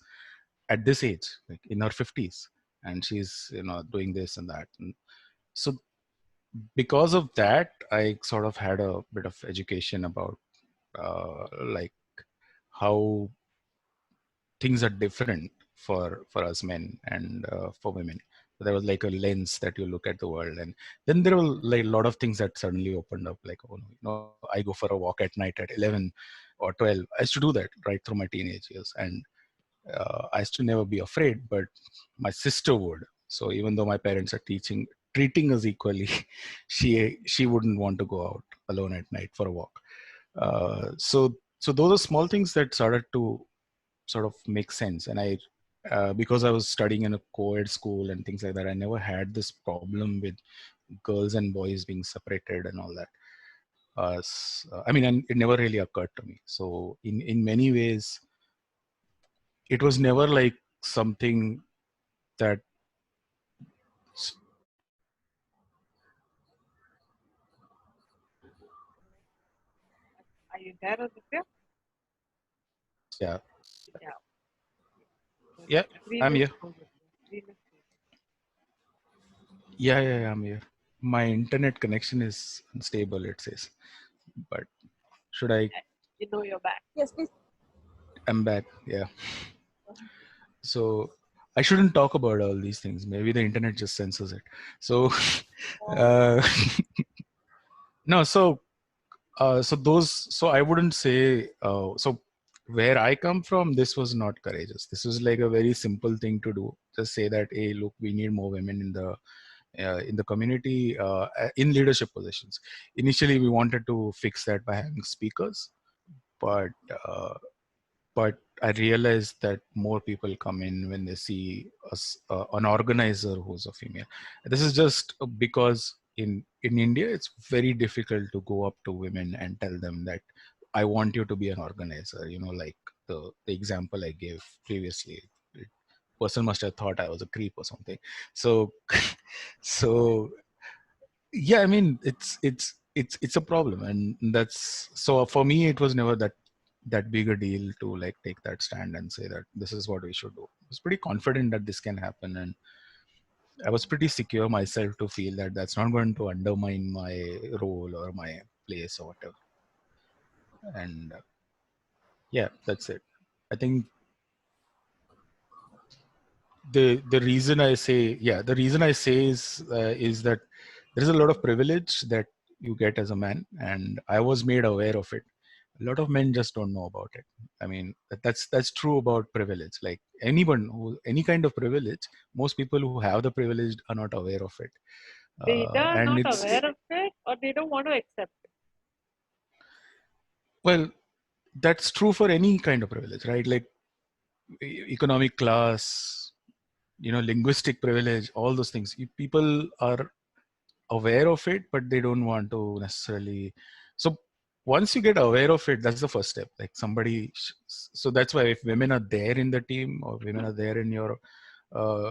at this age, like in her 50s, and she's doing this and that. And so because of that, I sort of had a bit of education about like how things are different for us men and for women. So there was like a lens that you look at the world, and then there were like a lot of things that suddenly opened up. Like, oh no, I go for a walk at night at 11 or 12. I used to do that right through my teenage years, and I used to never be afraid, but my sister would. So even though my parents are treating us equally, she wouldn't want to go out alone at night for a walk. So those are small things that started to sort of make sense. And because I was studying in a co-ed school and things like that, I never had this problem with girls and boys being separated and all that. I mean, and it never really occurred to me. So in many ways, it was never like something that Are you there, Aditya? yeah. Yeah. Yeah, We I'm missed here. you. We missed you. Yeah, I'm here. My internet connection is unstable, it says. But should I? You know you're back. Yes, please. I'm back. Yeah. So I shouldn't talk about all these things. Maybe the internet just censors it. So, uh, no. So I wouldn't say. So where I come from, this was not courageous. This was like a very simple thing to do. Just say that, hey, look, we need more women in the community in leadership positions. Initially, we wanted to fix that by having speakers, but uh, but I realized that more people come in when they see an organizer who's a female. This is just because in India, it's very difficult to go up to women and tell them that I want you to be an organizer. Like the example I gave previously. Person must have thought I was a creep or something. So, so yeah, I mean, it's a problem, and that's so for me. It was never that big a deal to like take that stand and say that this is what we should do. I was pretty confident that this can happen, and I was pretty secure myself to feel that that's not going to undermine my role or my place or whatever. And yeah, that's it. I think the reason I say the reason I say is that there is a lot of privilege that you get as a man, and I was made aware of it. A lot of men just don't know about it. I mean, that's true about privilege. Like anyone who any kind of privilege, most people who have the privilege are not aware of it, They either are and not it's aware of it or they don't want to accept it. well, that's true for any kind of privilege, right? Like economic class, linguistic privilege, all those things. People are aware of it, but they don't want to necessarily. So once you get aware of it, that's the first step. Like so that's why if women are there in the team or women are there in your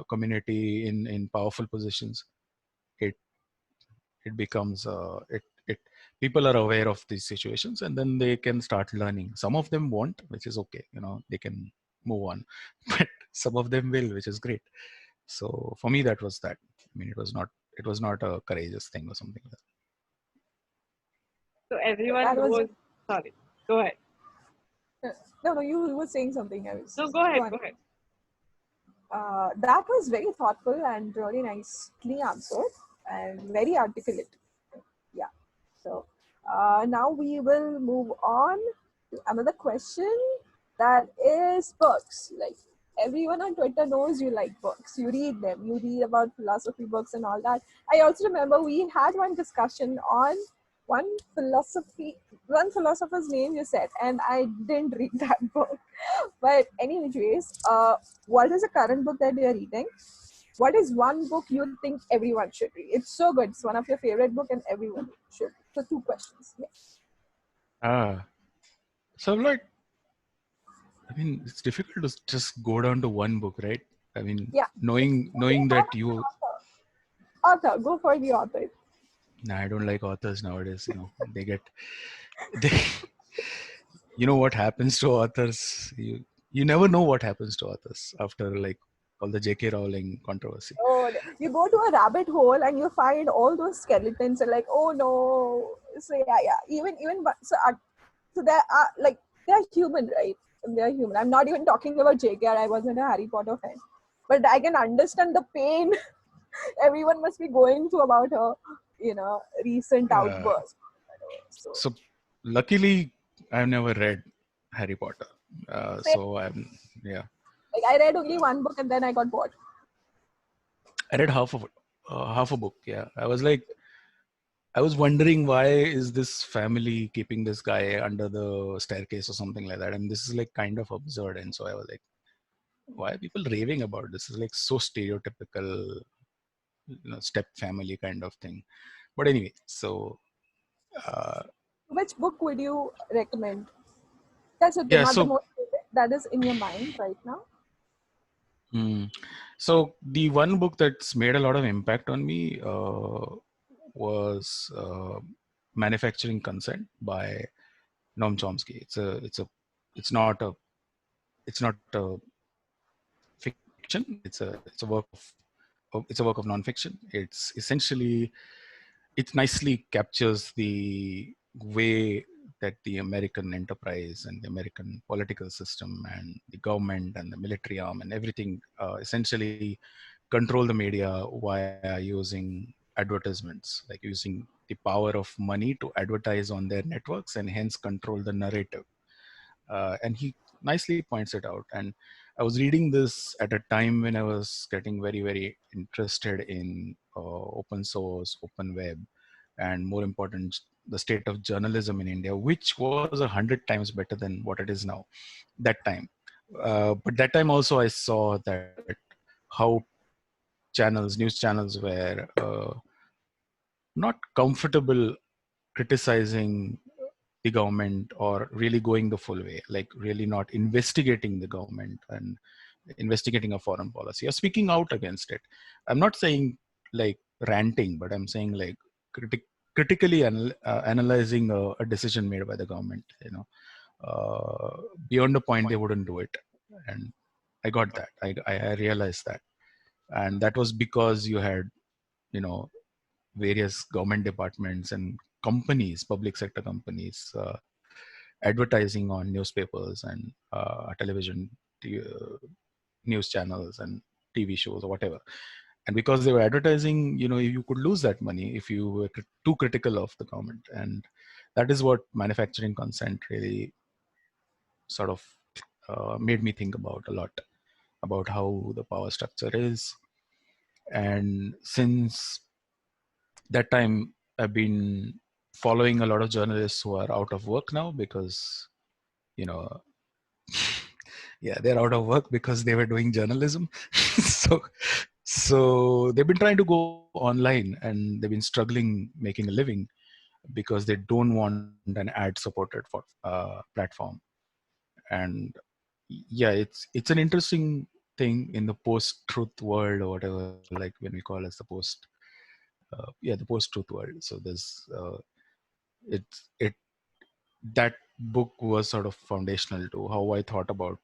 community in powerful positions, it it becomes it people are aware of these situations, and then they can start learning. Some of them won't, which is okay. They can move on, but some of them will, which is great. So for me, that was that. I mean, it was not a courageous thing or something like that. So everyone That was knows. Sorry. Go ahead. no. You were saying something. I was No, go go ahead. on. Go ahead. That was very thoughtful and really nicely answered and very articulate. Yeah. So now we will move on to another question, that is books. Like everyone on Twitter knows you like books. You read them. You read about philosophy books and all that. I also remember we had one discussion on one one philosopher's name you said, and I didn't read that book. But anyways, what is the current book that you're reading? What is one book you think everyone should read? It's so good. It's one of your favorite book and everyone should. So two questions. Yeah. Ah, so I'm like, I mean, it's difficult to just go down to one book, right? I mean, Yeah. knowing that you. Author. Go for the author. Nah, I don't like authors nowadays. They, what happens to authors. You never know what happens to authors after like all the J.K. Rowling controversy. Oh, you go to a rabbit hole and you find all those skeletons and like, oh no. So yeah. Even so So they're human, right? They're human. I'm not even talking about JKR. I wasn't a Harry Potter fan, but I can understand the pain everyone must be going through about her, recent Uh, outburst. So so luckily, I've never read Harry Potter. same, So I'm yeah. like I read only one book and then I got bored. I read half a book. Yeah, I was wondering why is this family keeping this guy under the staircase or something like that, and this is like kind of absurd. And so I was like, why are people raving about this? Is like so stereotypical, step family kind of thing. But anyway, so uh, Which book would you recommend? That's okay, yeah, not the so most favorite. That is in your mind right now. mm, so the one book that's made a lot of impact on me was Manufacturing Consent by Noam Chomsky. It's not a fiction. It's a work of nonfiction. It's essentially, it nicely captures the way that the American enterprise and the American political system and the government and the military arm and everything essentially control the media via using advertisements, like using the power of money to advertise on their networks and hence control the narrative. And he nicely points it out. And I was reading this at a time when I was getting very, very interested in open source, open web, and more important, the state of journalism in India, which was 100 times better than what it is now. That time, but that time also I saw that how news channels were not comfortable criticizing the government or really going the full way, like really not investigating the government and investigating a foreign policy or speaking out against it. I'm not saying like ranting, but I'm saying like critically analyzing a decision made by the government. Beyond a point, they wouldn't do it, and I got that. I realized that, and that was because you had you know various government departments and companies, public sector companies, advertising on newspapers and television, news channels and TV shows or whatever. And because they were advertising, you could lose that money if you were too critical of the government. And that is what Manufacturing Consent really sort of made me think about a lot, about how the power structure is. And since that time, I've been following a lot of journalists who are out of work now because, you know, yeah, they're out of work because they were doing journalism. so, so they've been trying to go online and they've been struggling making a living because they don't want an ad supported platform. And yeah, it's an interesting thing in the post-truth world or whatever, like when we call as the the post-truth world. So there's it that book was sort of foundational to how I thought about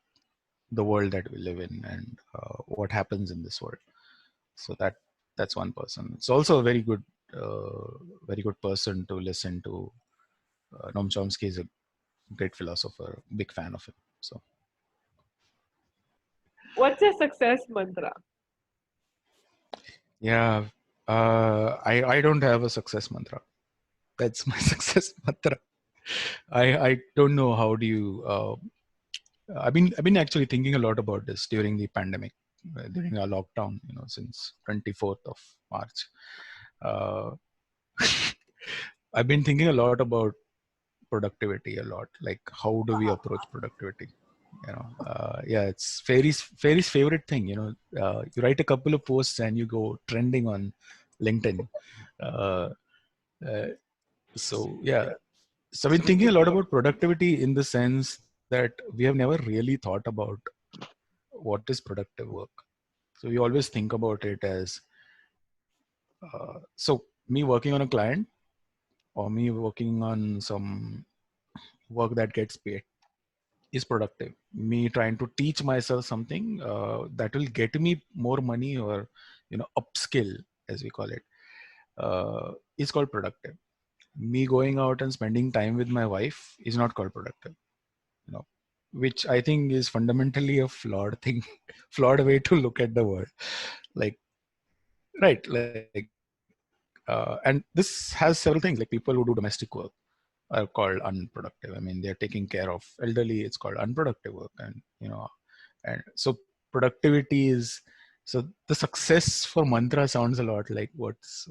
the world that we live in and what happens in this world. So that's one person. It's also a very good person to listen to. Noam Chomsky is a great philosopher. Big fan of him. So What's your success mantra? yeah, I don't have a success mantra. That's my success mantra. I don't know how do you. I've been actually thinking a lot about this during the pandemic, during our lockdown. Since 24th of March. Uh, I've been thinking a lot about productivity a lot. Like, how do we approach productivity? Yeah, it's Fairy's favorite thing. You write a couple of posts and you go trending on LinkedIn. Uh, uh, so yeah, so I've been thinking a lot about productivity in the sense that we have never really thought about what is productive work. So we always think about it as so me working on a client or me working on some work that gets paid is productive. Me trying to teach myself something that will get me more money or upskill, as we call it, is called productive. Me going out and spending time with my wife is not called productive, you know, which I think is fundamentally a flawed thing, flawed way to look at the world. Like, right, and this has several things. Like people who do domestic work are called unproductive. I mean, they're taking care of elderly. It's called unproductive work, and and so productivity is. So the success for mantra sounds a lot like what's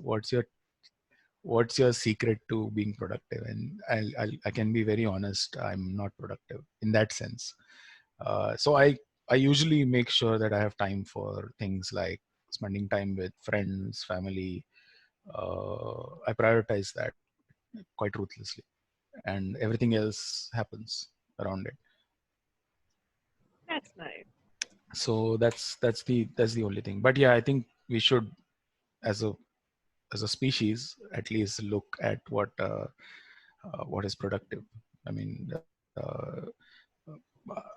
your secret to being productive? And I can be very honest. I'm not productive in that sense. So I usually make sure that I have time for things like spending time with friends, family. I prioritize that quite ruthlessly, and everything else happens around it. That's nice. So that's the only thing. But yeah, I think we should, as a species, at least look at what is productive. I mean,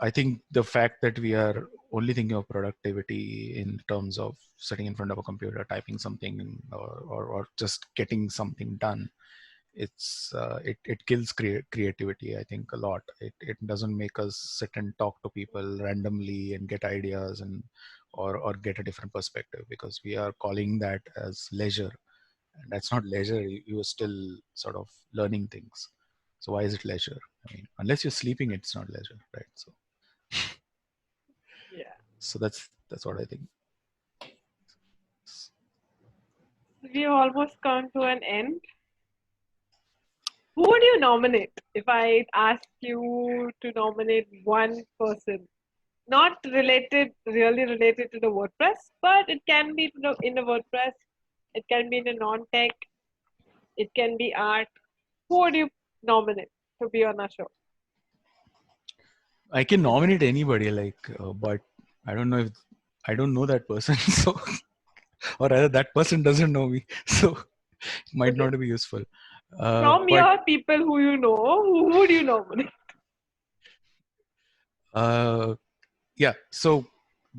I think the fact that we are only thinking of productivity in terms of sitting in front of a computer, typing something, or just getting something done, it kills creativity, I think, a lot. It doesn't make us sit and talk to people randomly and get ideas, and or get a different perspective, because we are calling that as leisure, and that's not leisure. You are still sort of learning things. So why is it leisure? I mean, unless you're sleeping, it's not leisure, right? Yeah. So that's what I think. We almost come to an end. Who would you nominate if I ask you to nominate one person? Not really related to the WordPress, but it can be in the WordPress, it can be in a non-tech, it can be art. Who would you nominate to be on our show? I can nominate anybody, but I don't know if I don't know that person, so or rather that person doesn't know me, so might Okay. not be useful. From But your people who you know, who would you nominate? uh, yeah, so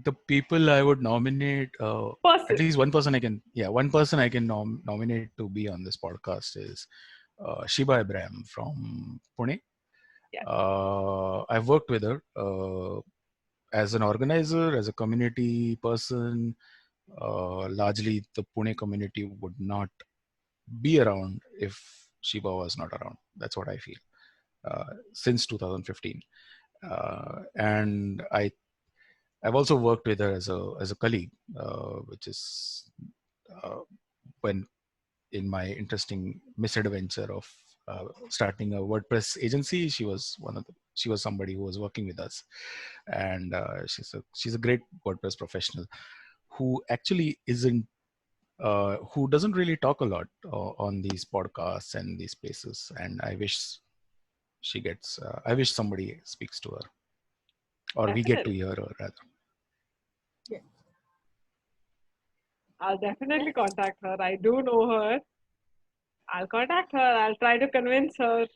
the people I would nominate, at Person. least one person I can, one person I can nominate to be on this podcast is Shiba Ibrahim from Pune. Yes. I've worked with her as an organizer, as a community person. Largely, the Pune community would not be around if Shiba was not around. That's what I feel. Since 2015, and I've also worked with her as a colleague, which is uh, when in my interesting misadventure of starting a WordPress agency. She was somebody who was working with us, and she's a great WordPress professional who actually isn't who doesn't really talk a lot on these podcasts and these spaces. And I wish somebody speaks to her, or we get to Definitely. hear her rather. Yeah. I'll Yeah. definitely contact her. I do know her. I'll contact her. I'll try to convince her.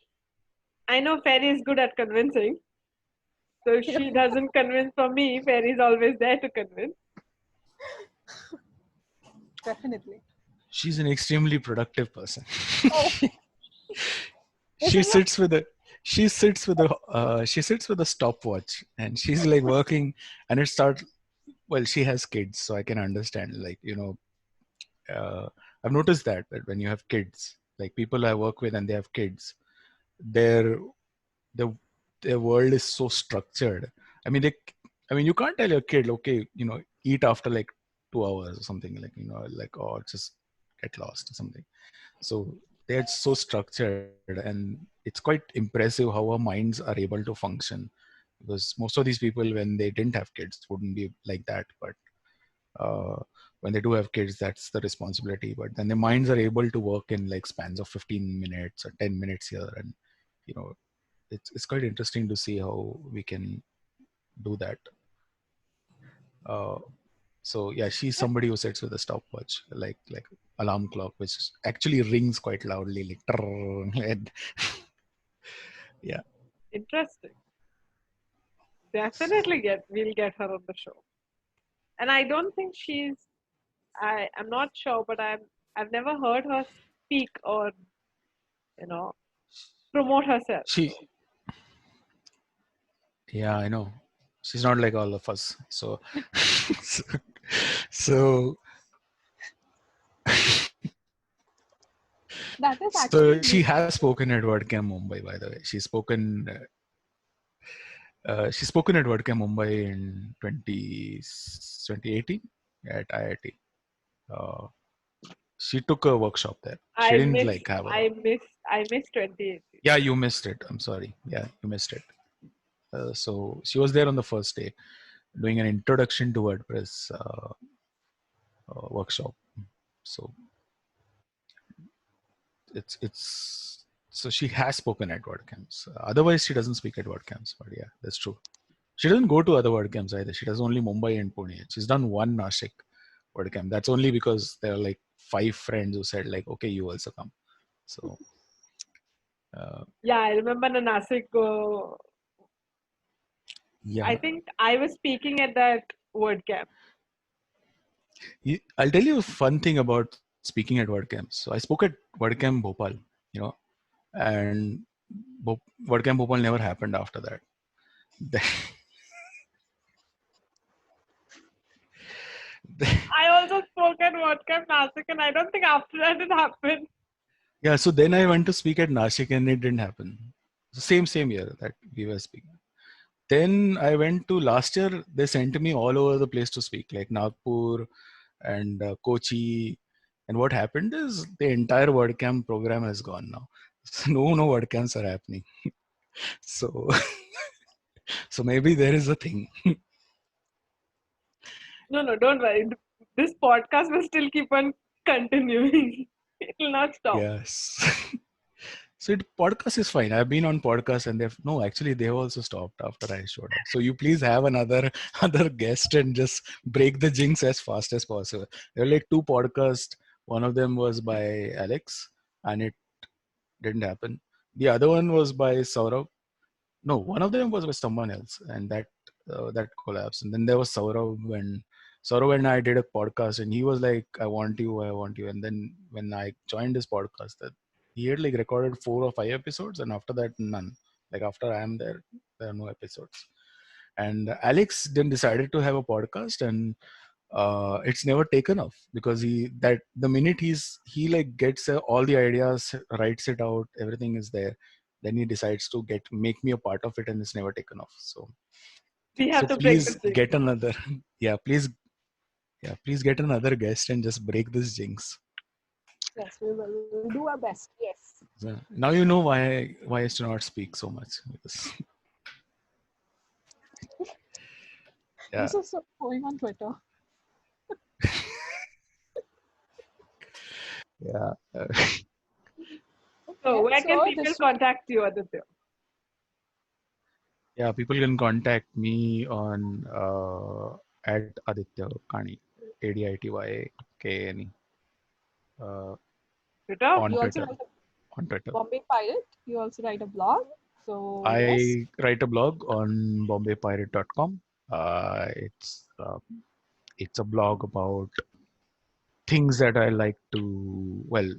I know Ferry is good at convincing. So if Yeah. she doesn't convince for me, Ferry is always there to convince. Definitely. She's an extremely productive person. Oh, this she is a sits with a she sits with a stopwatch, and she's like working, and it starts. Well, she has kids, so I can understand. I've noticed that when you have kids, like people I work with and they have kids, their the their world is so structured. I mean, you can't tell your kid, okay, eat after like 2 hours or something, like, or just get lost or something. So they're so structured, and it's quite impressive how our minds are able to function, because most of these people, when they didn't have kids, wouldn't be like that. But uh, when they do have kids, that's the responsibility. But then their minds are able to work in like spans of 15 minutes or 10 minutes here, and you know, it's quite interesting to see how we can do that. Uh, so yeah, she's somebody who sits with a stopwatch, like alarm clock, which actually rings quite loudly, like trrrr, and yeah. Interesting. So Definitely we'll get her on the show. And I don't think I'm not sure, but I've never heard her speak or promote herself. She, yeah, I know. She's not like all of us. So, so, so, That is so actually she really has good. spoken at WordCamp Mumbai, by the way. She's spoken at WordCamp Mumbai in 2018 at IIT. Uh, she took a workshop there. She I didn't miss like have a. I miss 2018. Yeah, you missed it. I'm sorry. Yeah, you missed it. So she was there on the first day doing an introduction to WordPress workshop. So it's so she has spoken at WordCamps. Otherwise, she doesn't speak at WordCamps. But yeah, that's true. She doesn't go to other WordCamps either. She does only Mumbai and Pune. She's done one Nashik WordCamp. That's only because there are like 5 friends who said like, okay, you also come. So Yeah, I remember the Nasik. yeah, I think I was speaking at that WordCamp. I'll tell you a fun thing about speaking at WordCamps. So I spoke at WordCamp Bhopal, you know, and WordCamp Bhopal never happened after that. I also spoke at WordCamp Nasik, and I don't think after that it happened. Yeah, so then I went to speak at Nashik and it didn't happen. So same year that we were speaking. Then I went to last year. They sent me all over the place to speak, like Nagpur and Kochi. And what happened is the entire WordCamp program has gone now. So no WordCamps are happening. So so maybe there is a thing. No, don't worry. This podcast will still keep on continuing. It will not stop. Yes. So podcast is fine. I've been on podcasts and they've also stopped after I showed up. So you please have another other guest and just break the jinx as fast as possible. There were like 2 podcasts. One of them was by Alex and it didn't happen. The other one was by Saurabh. No, one of them was by someone else, and that collapsed. And then there was Saurabh and I did a podcast, and he was like, "I want you, I want you." And then when I joined his podcast, that he had like recorded 4 or 5 episodes, and after that, none. Like after I am there are no episodes. And Alex then decided to have a podcast, and it's never taken off because the minute he like gets all the ideas, writes it out, everything is there, then he decides to make me a part of it, and it's never taken off. So We so have to break the please jinx. get another please get another guest and just break this jinx. Yes, we will. We'll do our best. Yes. So now you know why I used to not speak so much because yeah. This is going on Twitter. Yeah. So where can so people this contact you, Aditya? Yeah, people can contact me on at Aditya Kane, ADITYKANE, Twitter? on you also Twitter. write a On Twitter, Bombay Pirate. You also write a blog. So yes. I write a blog on BombayPirate.com. It's a blog about things that I like to, well,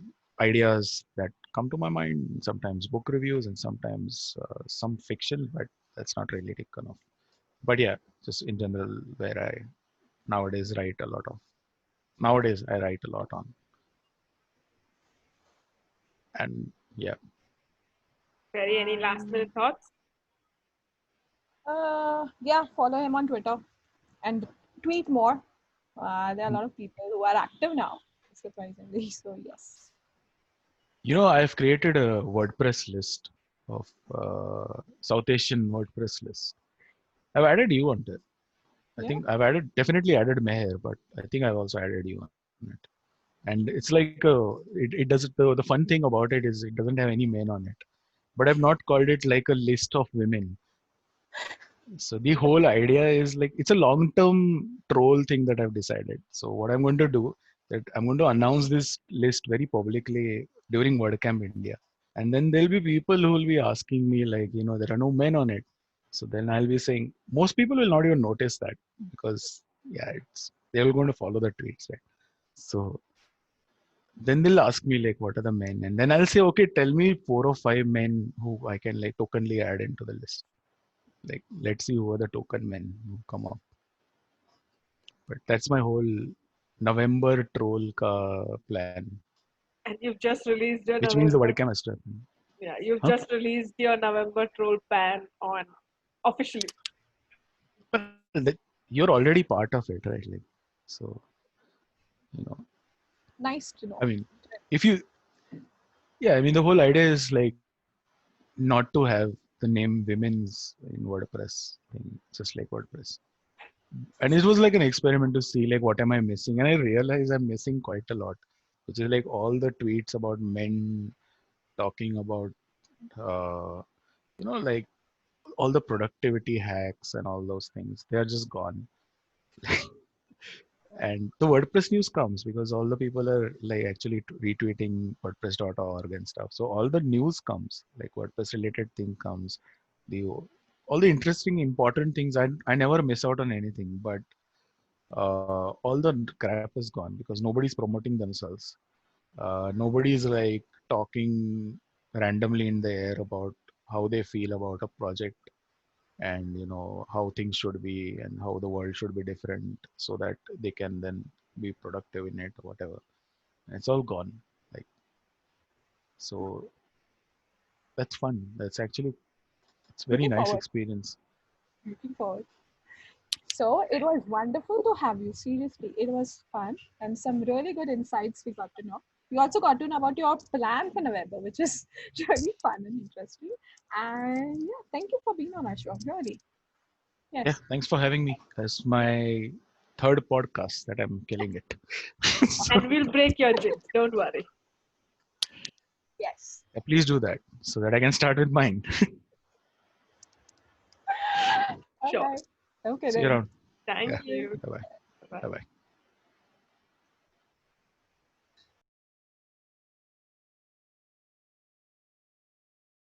ideas that come to my mind. Sometimes book reviews and sometimes some fiction, but that's not really taken off. But yeah, just in general, where I nowadays write a lot of. Nowadays, I write a lot on, and yeah. Very any last minute thoughts? Yeah, follow him on Twitter and tweet more. There are a lot of people who are active now, surprisingly. So yes. I've created a WordPress list of South Asian WordPress list. I've added you on it. I Yeah. think I've definitely added Meher, but I think I've also added you on it. And it's like it does the fun thing about it is it doesn't have any men on it. But I've not called it like a list of women. So the whole idea is like it's a long-term troll thing that I've decided. So what I'm going to do that I'm going to announce this list very publicly during WordCamp India, and then there'll be people who will be asking me like, there are no men on it. So then I'll be saying most people will not even notice that because yeah, they're going to follow the tweets, right? So then they'll ask me like, what are the men? And then I'll say, okay, tell me 4 or 5 men who I can like tokenly add into the list. Like, let's see who are the token men who come up. But that's my whole November troll ka plan, And you've just released your which means the November. WordCamp has to happen. Yeah, you've Huh? just released your November troll pan on officially. Well, you're already part of it, right? Like, so, you know, Nice to know. I mean, if you, yeah, I mean, the whole idea is like not to have the name women's in WordPress thing, just like WordPress. And it was like an experiment to see like what am I missing, and I realized I'm missing quite a lot, which is like all the tweets about men talking about, like all the productivity hacks and all those things. They are just gone. And the WordPress news comes because all the people are like actually retweeting WordPress.org and stuff. So all the news comes, like WordPress related thing comes, the all the interesting important things. I never miss out on anything, but all the crap is gone because nobody's promoting themselves. Nobody's like talking randomly in the air about how they feel about a project, and how things should be and how the world should be different so that they can then be productive in it or whatever. And it's all gone. Like, so that's fun. That's actually, it's very Looking nice forward. experience. Looking forward. So it was wonderful to have you. Seriously, it was fun and some really good insights we got to know. We also got to know about your plan for November, which is really fun and interesting. And yeah, thank you for being on our show. Really. Yeah, Yes. thanks for having me. That's my third podcast that I'm killing it. So, And we'll break your jinx. Don't worry. Yes. yeah, please do that so that I can start with mine. Sure. Okay. Okay See you then. around. Thank Yeah. you. Bye bye. Bye. Bye bye.